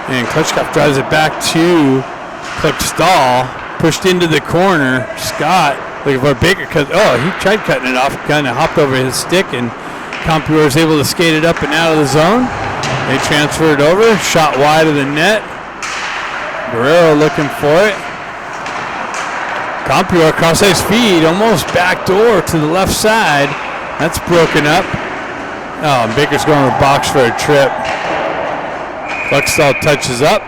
And Klutchkov drives it back to Klutchstall. Pushed into the corner. Scott looking for Baker. He tried cutting it off. Kind of hopped over his stick, and Compuware is able to skate it up and out of the zone. They transfer it over. Shot wide of the net. Guerrero looking for it. Compuware cross-ice feed. Almost backdoor to the left side. That's broken up. Oh, and Baker's going to the box for a trip. Klutchstall touches up.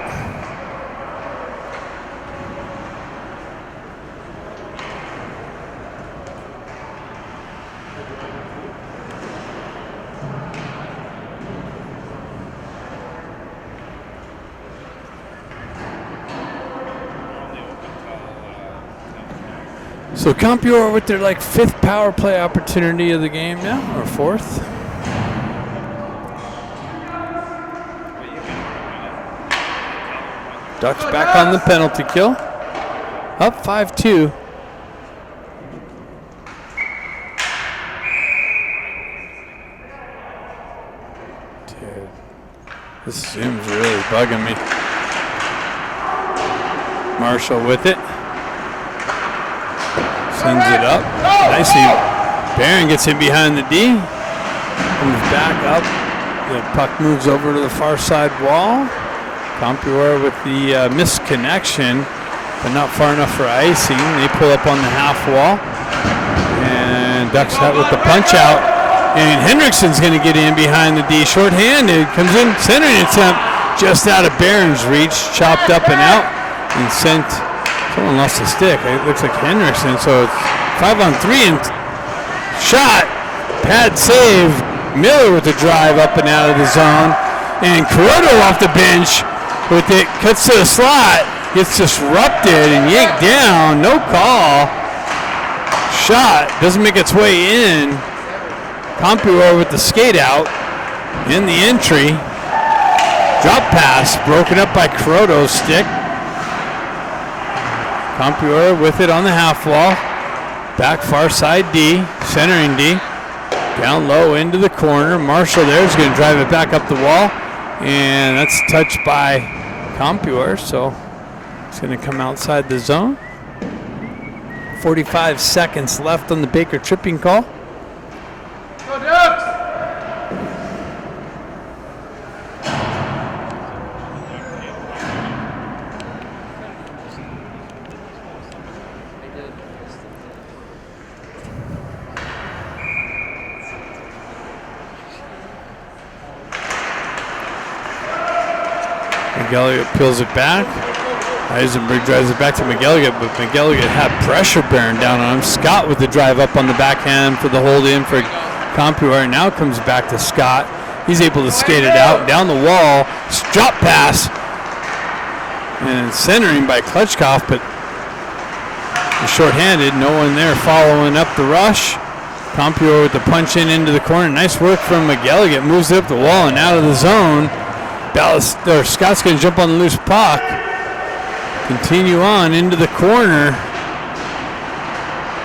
So Compuware with their fifth power play opportunity of the game now, or fourth. Ducks back on the penalty kill. Up 5-2. Dude, this Zoom's really bugging me. Marshall with it. Sends it up. Nicely. Barron gets in behind the D. Comes back up. The puck moves over to the far side wall. Compuware with the misconnection, but not far enough for icing. They pull up on the half wall. And Ducks out with the punch out. And Hendrickson's going to get in behind the D. Short-handed. Comes in. Centering attempt just out of Barron's reach. Chopped up and out. And sent. Someone lost the stick. It looks like Hendrickson. So it's 5-on-3 and shot. Pad save. Miller with the drive up and out of the zone. And Corotto off the bench with it. Cuts to the slot. Gets disrupted and yanked down. No call. Shot doesn't make its way in. Compuware with the skate out in the entry. Drop pass broken up by Kuroto's stick. Compuware with it on the half wall. Back far side D, centering D. Down low into the corner. Marshall there is going to drive it back up the wall. And that's touched by Compuware, so it's going to come outside the zone. 45 seconds left on the Baker tripping call. Go Ducks! McElligott peels it back. Eisenberg drives it back to McElligott, but McElligott had pressure bearing down on him. Scott with the drive up on the backhand for the hold in for Compuware. Now comes back to Scott. He's able to skate it out down the wall. Drop pass. And centering by Klitschkoff, but he's shorthanded. No one there following up the rush. Compuware with the punch in into the corner. Nice work from McElligott. Moves up the wall and out of the zone. Scott's going to jump on the loose puck. Continue on into the corner.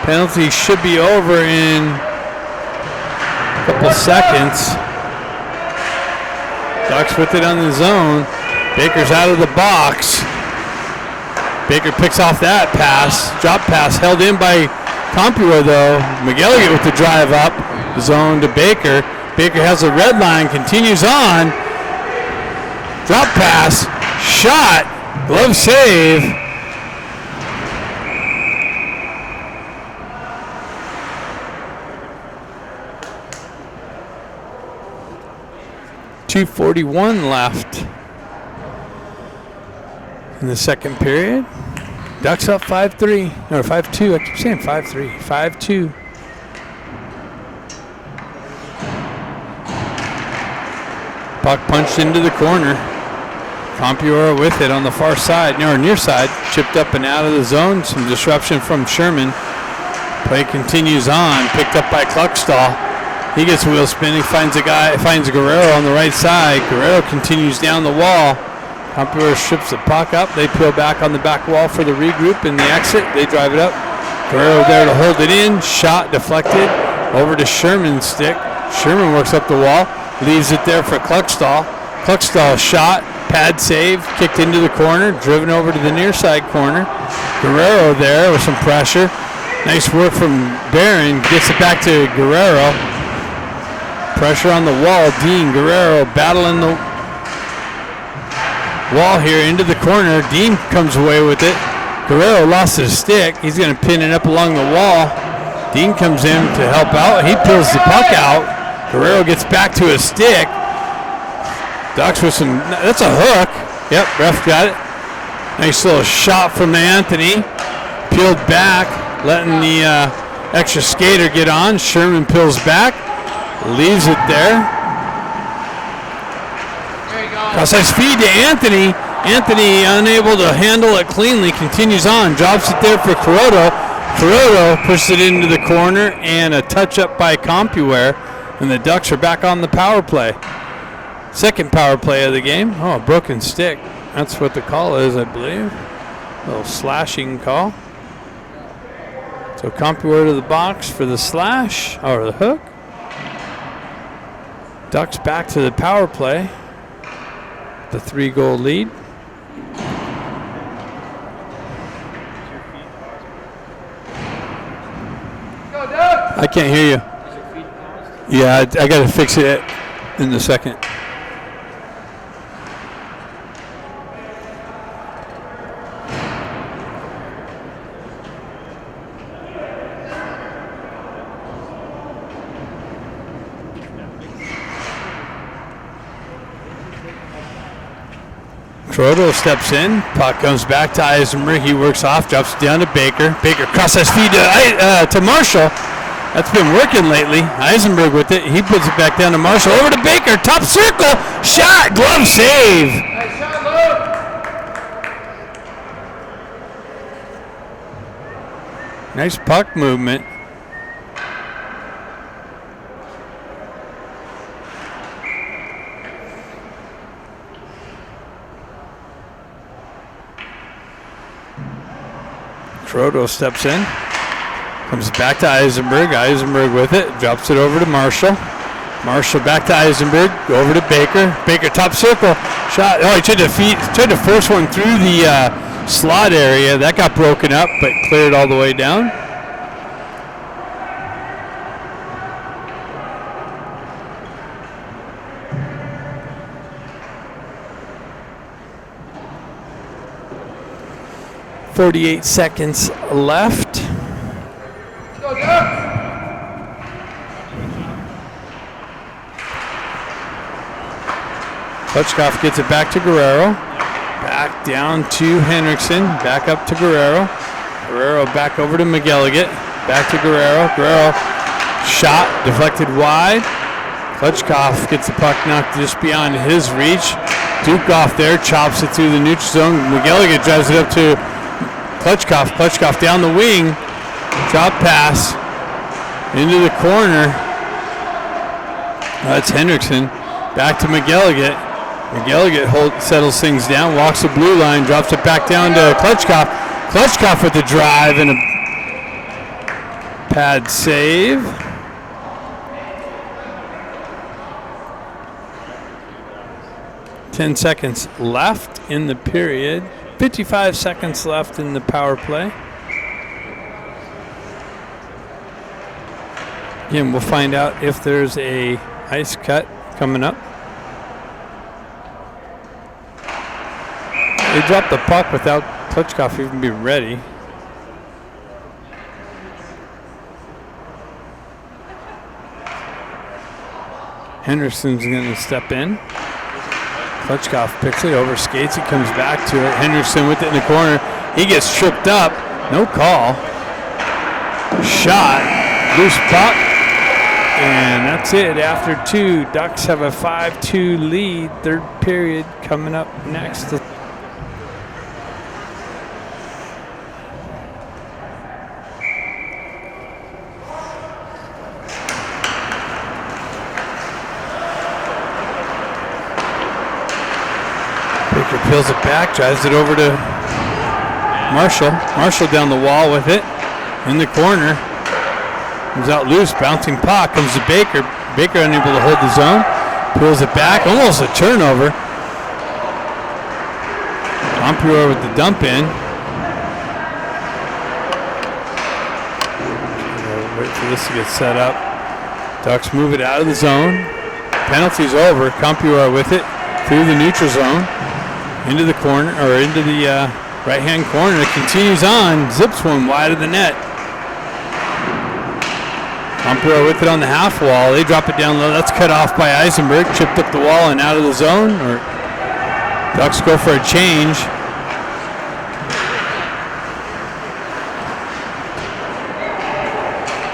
Penalty should be over in a couple seconds. Ducks with it on the zone. Baker's out of the box. Baker picks off that pass. Drop pass held in by Compuware though. McElligott with the drive up. Zone to Baker. Baker has a red line. Continues on. Drop pass. Shot. Glove save. .241 left in the second period. Ducks up 5-3, or 5-2. I keep saying 5-3. 5-2. Puck punched into the corner. Compuware with it on the far side, or near side, chipped up and out of the zone. Some disruption from Sherman. Play continues on, picked up by Kluckstall. He gets wheel spinning, finds Guerrero on the right side. Guerrero continues down the wall. Compuware strips the puck up. They peel back on the back wall for the regroup and the exit. They drive it up. Guerrero there to hold it in. Shot deflected over to Sherman's stick. Sherman works up the wall, leaves it there for Kluckstall. Kluckstall shot. Pad save, kicked into the corner, driven over to the near side corner. Guerrero there with some pressure. Nice work from Barron, gets it back to Guerrero. Pressure on the wall, Dean Guerrero battling the wall here into the corner. Dean comes away with it. Guerrero lost his stick. He's going to pin it up along the wall. Dean comes in to help out. He peels the puck out. Guerrero gets back to his stick. Ducks with some, that's a hook. Yep, ref got it. Nice little shot from Anthony. Peeled back, letting the extra skater get on. Sherman peels back, leaves it there. There you go. Cross-ice feed to Anthony. Anthony unable to handle it cleanly, continues on, drops it there for Kuroto. Kuroto pushes it into the corner and a touch up by Compuware, and the Ducks are back on the power play. Second power play of the game. Oh, a broken stick. That's what the call is, I believe. A little slashing call. So Compuware to the box for the slash, or the hook. Ducks back to the power play. The 3-goal lead. Go Ducks! I can't hear you. Yeah, I got to fix it in the second. Kuroto steps in. Puck comes back to Eisenberg. He works off, drops it down to Baker. Baker crosses feed to Marshall. That's been working lately. Eisenberg with it. He puts it back down to Marshall. Over to Baker. Top circle. Shot. Glove save. Nice shot, Luke! Nice puck movement. Croto steps in. Comes back to Eisenberg. Eisenberg with it. Drops it over to Marshall. Marshall back to Eisenberg. Over to Baker. Baker top circle. Shot. Oh, he tried to force one through the slot area. That got broken up, but cleared all the way down. .38 seconds left. Klutchkov gets it back to Guerrero. Back down to Henriksen. Back up to Guerrero. Guerrero back over to McGilligan. Back to Guerrero. Guerrero shot deflected wide. Klutchkov gets the puck knocked just beyond his reach. Duke off there, chops it through the neutral zone. McGilligan drives it up to Klutchkov. Klutchkov down the wing. Drop pass into the corner. That's Henriksen. Back to McGilligan. McGilligan settles things down, walks the blue line, drops it back down to Klutchkov. Klutchkov with the drive and a pad save. Ten seconds left in the period. 55 seconds left in the power play. Again, we'll find out if there's a ice cut coming up. They dropped the puck without Klutchkov even being ready. Henderson's going to step in. Klutchkov picks it over, skates, he comes back to it. Henderson with it in the corner. He gets tripped up. No call. Shot. Loose puck. And that's it. After two, Ducks have a 5-2 lead. Third period coming up next. Baker peels it back, drives it over to Marshall. Marshall down the wall with it. In the corner. Comes out loose, bouncing puck. Comes to Baker. Baker unable to hold the zone. Peels it back, almost a turnover. Compuware with the dump in. Wait for this to get set up. Ducks move it out of the zone. Penalty's over. Compuware with it through the neutral zone. Into the corner, or into the right-hand corner. It continues on. Zips one wide of the net. Compuware with it on the half wall. They drop it down low. That's cut off by Eisenberg. Chipped up the wall and out of the zone. Or Ducks go for a change.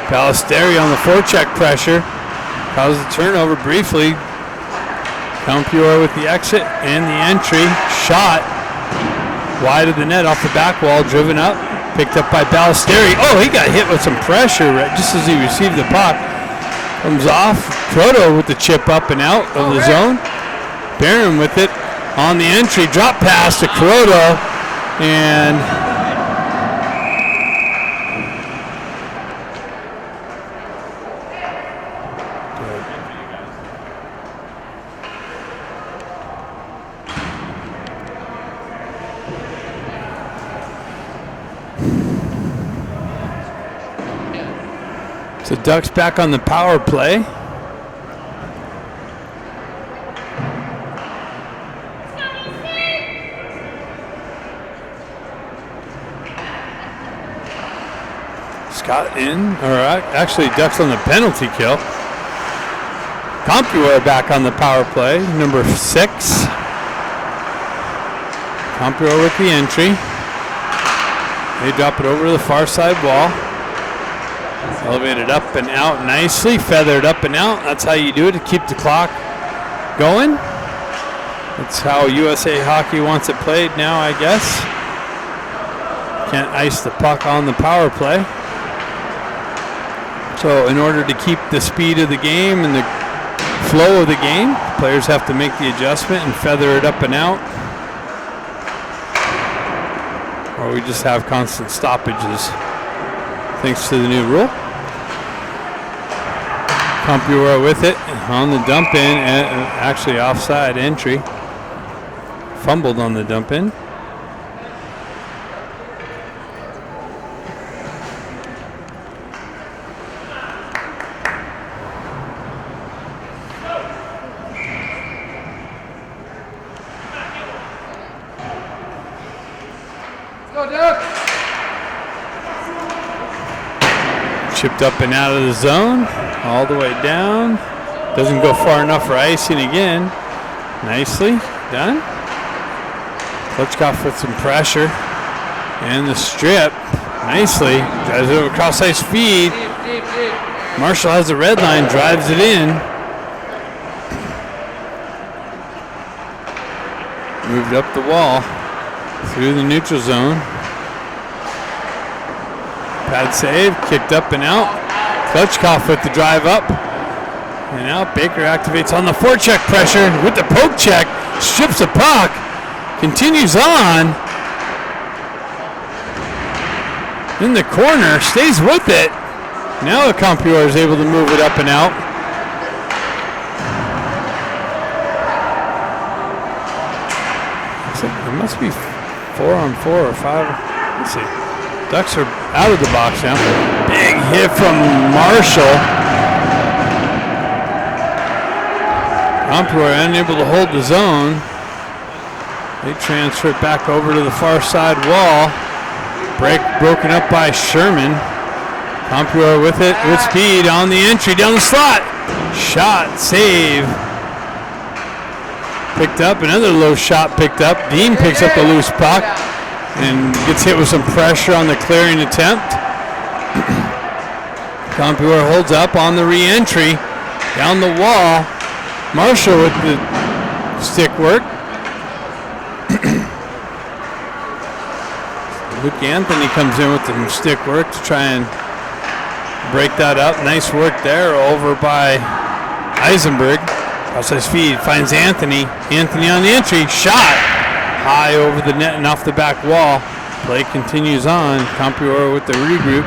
Ballesteri on the forecheck pressure. Causes a turnover briefly. Compuware with the exit and the entry. Shot wide of the net off the back wall. Driven up. Picked up by Ballesteri. Oh, he got hit with some pressure right just as he received the puck. Comes off. Proto with the chip up and out of the zone. Barron with it on the entry. Drop pass to Proto. And so Ducks back on the power play. Scott in, or actually Ducks on the penalty kill. Compuware back on the power play, number 6. Compuware with the entry. They drop it over to the far side wall. Elevated up and out nicely, feathered up and out. That's how you do it to keep the clock going. That's how USA Hockey wants it played now, I guess. Can't ice the puck on the power play. So in order to keep the speed of the game and the flow of the game, players have to make the adjustment and feather it up and out. Or we just have constant stoppages thanks to the new rule. Compuware with it on the dump in, actually offside entry. Fumbled on the dump in. Go, Duke! Chipped up and out of the zone, all the way down. Doesn't go far enough for icing again. Nicely done. Klitschkoff with some pressure. And the strip, nicely. Drives it over cross ice feed. Deep. Marshall has the red line, drives it in. Moved up the wall through the neutral zone. Pad save, kicked up and out. Klitschkoff with the drive up. And now Baker activates on the forecheck pressure with the poke check. Strips the puck. Continues on. In the corner, stays with it. Now the Compuware is able to move it up and out. It must be 4-on-4 or 5. Let's see. Ducks are out of the box now. Big hit from Marshall. Compuware unable to hold the zone. They transfer it back over to the far side wall. Break broken up by Sherman. Compuware with it with speed on the entry down the slot. Shot, save. Picked up, another low shot picked up. Dean picks up the loose puck and gets hit with some pressure on the clearing attempt. Compuware holds up on the re-entry down the wall. Marshall with the stick work. Luke Anthony comes in with some stick work to try and break that up. Nice work there over by Eisenberg. Outside feed finds Anthony. Anthony on the entry. Shot high over the net and off the back wall. Play continues on. Compuware with the regroup.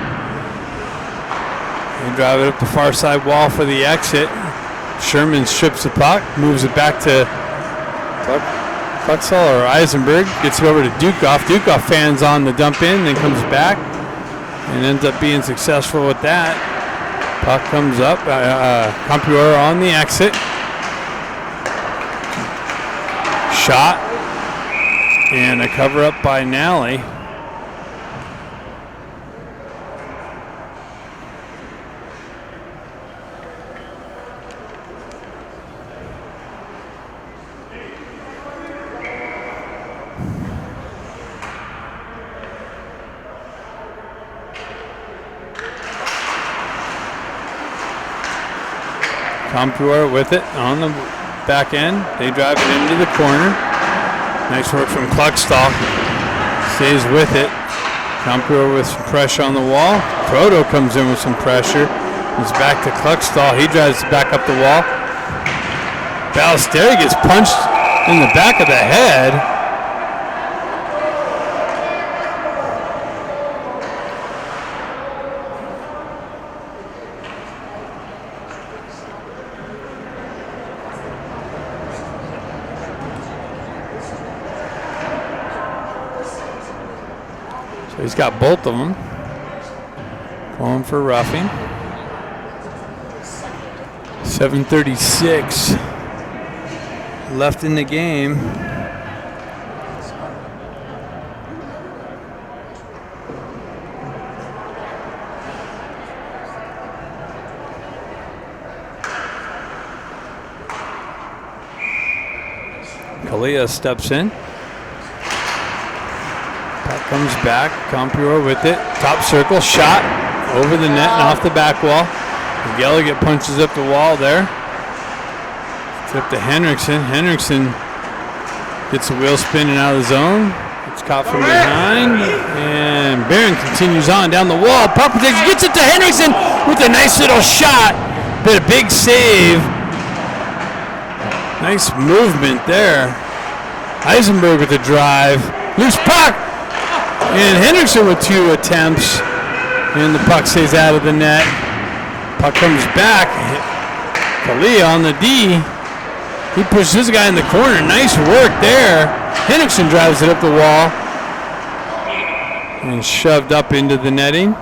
They drive it up the far side wall for the exit. Sherman strips the puck, moves it back to Fuxall or Eisenberg. Gets it over to Dukoff. Dukoff fans on the dump in, then comes back and ends up being successful with that. Puck comes up. Compuware on the exit. Shot and a cover up by Nally. Compuware with it on the back end. They drive it into the corner. Nice work from Kluckstall. Stays with it. Compuware with some pressure on the wall. Proto comes in with some pressure. He's back to Kluckstall. He drives back up the wall. Ballesteri gets punched in the back of the head. He's got both of them. Going for roughing. 7:36 left in the game. Kalia steps in. Comes back, Compuware with it. Top circle, shot over the net and off the back wall. Gallagher punches up the wall there. It's up to Henriksen. Henriksen gets the wheel spinning out of the zone. It's caught from behind. And Barron continues on down the wall. Puck protection, gets it to Henriksen with a nice little shot. But a big save. Nice movement there. Eisenberg with the drive. Loose puck. And Henriksen with 2 attempts. And the puck stays out of the net. Puck comes back. Kalia on the D. He pushes this guy in the corner. Nice work there. Henriksen drives it up the wall. And shoved up into the netting.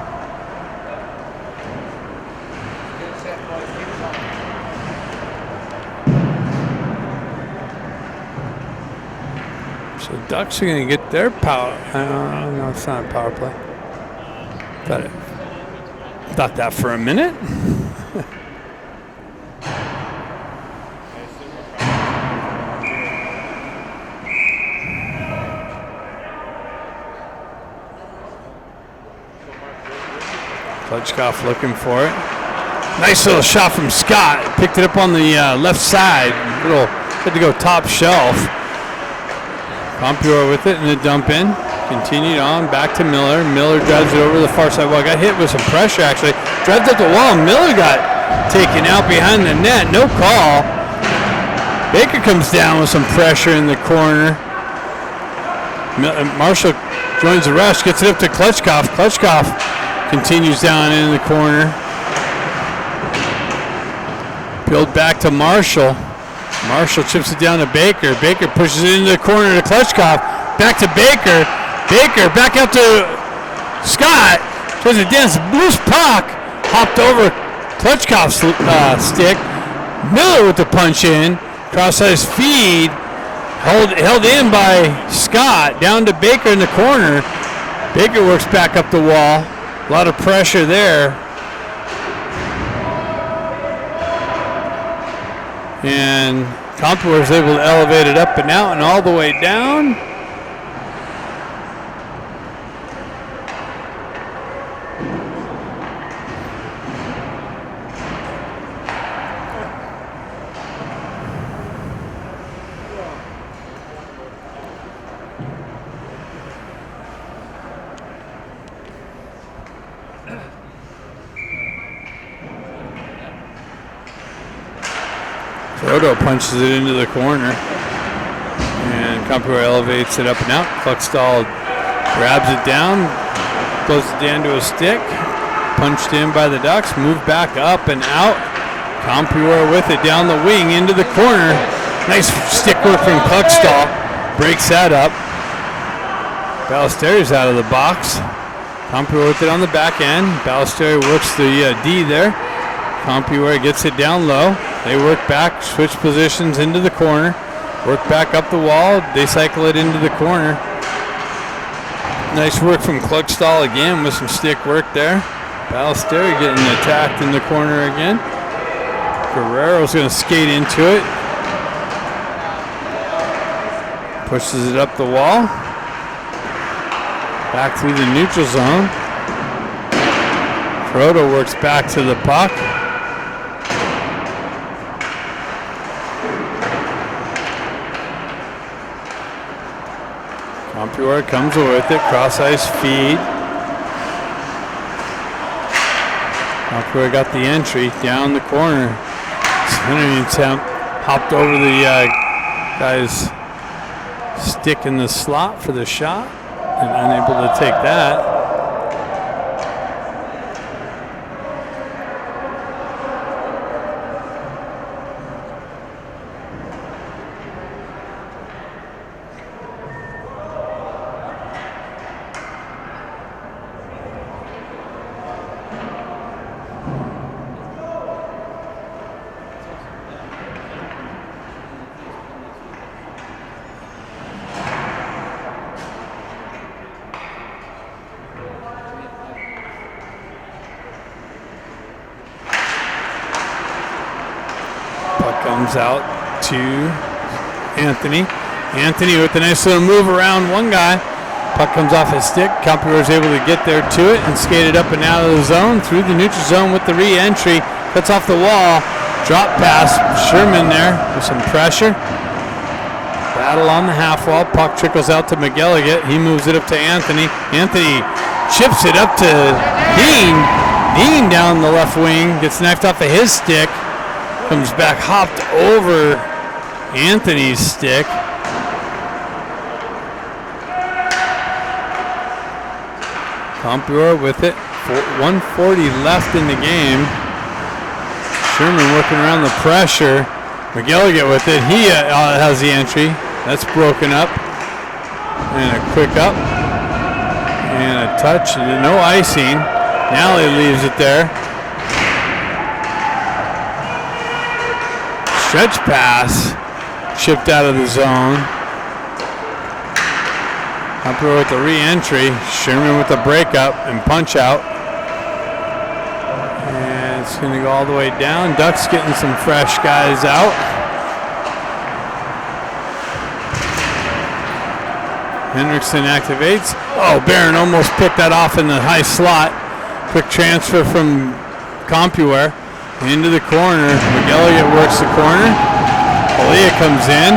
So the Ducks are going to get their power. No, it's not a power play. Thought that for a minute. Klitschkoff looking for it. Nice little shot from Scott. Picked it up on the left side. Had to go top shelf. Compuware with it and a dump in. Continued on back to Miller. Miller drives it over the far side wall. Got hit with some pressure actually. Drives up the wall. Miller got taken out behind the net. No call. Baker comes down with some pressure in the corner. Marshall joins the rush. Gets it up to Klitschkoff. Klitschkoff continues down in the corner. Peeled back to Marshall. Marshall chips it down to Baker. Baker pushes it into the corner to Klitschkoff. Back to Baker. Baker back out to Scott. Tries to dance. Loose puck. Hopped over Klitschkoff's stick. Miller with the punch in. Cross-ice feed. Held in by Scott. Down to Baker in the corner. Baker works back up the wall. A lot of pressure there. And Compuware is able to elevate it up and out and all the way down. Odo punches it into the corner, and Compuware elevates it up and out. Kluckstall grabs it down, blows it down to a stick, punched in by the Ducks, moved back up and out. Compuware with it down the wing into the corner. Nice stick work from Kluckstall, breaks that up. Ballesteri's out of the box. Compuware with it on the back end. Ballesteri works the D there. Compuware gets it down low. They work back, switch positions into the corner, work back up the wall, they cycle it into the corner. Nice work from Kluckstall again with some stick work there. Ballesteri getting attacked in the corner again. Guerrero's going to skate into it. Pushes it up the wall. Back through the neutral zone. Proto works back to the puck. Compuware comes with it, cross-ice feed. Compuware got the entry down the corner. Centering attempt, hopped over the guy's stick in the slot for the shot and unable to take that. Comes out to Anthony. Anthony with a nice little move around one guy. Puck comes off his stick. Compuware is able to get there to it and skate it up and out of the zone through the neutral zone with the re-entry. Cuts off the wall. Drop pass. Sherman there with some pressure. Battle on the half wall. Puck trickles out to McGilligan. He moves it up to Anthony. Anthony chips it up to Dean. Dean down the left wing. Gets knocked off of his stick. Comes back, hopped over Anthony's stick. Compuware with it. 1:40 left in the game. Sherman working around the pressure. McGilligan with it. He has the entry. That's broken up. And a quick up. And a touch. No icing. Now he leaves it there. Stretch pass. Chipped out of the zone. Compuware with the re-entry. Sherman with the breakup and punch out. And it's going to go all the way down. Ducks getting some fresh guys out. Hendrickson activates. Oh, Barron almost picked that off in the high slot. Quick transfer from Compuware into the corner. McGilligan works the corner. Aaliyah comes in.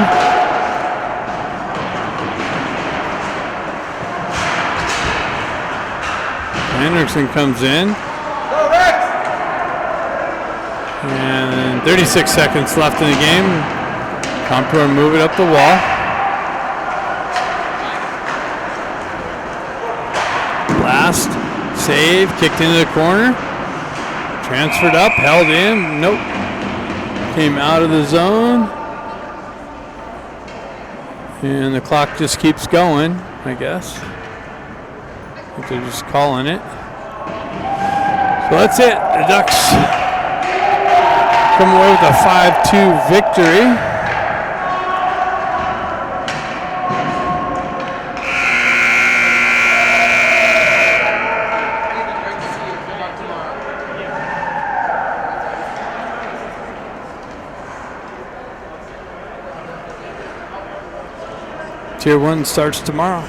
Hendrickson comes in. And 36 seconds left in the game. Compuware move it up the wall. Blast, save, kicked into the corner. Transferred up, held in, nope. Came out of the zone. And the clock just keeps going, I guess. I think they're just calling it. So that's it. The Ducks come away with a 5-2 victory. Tier 1 starts tomorrow.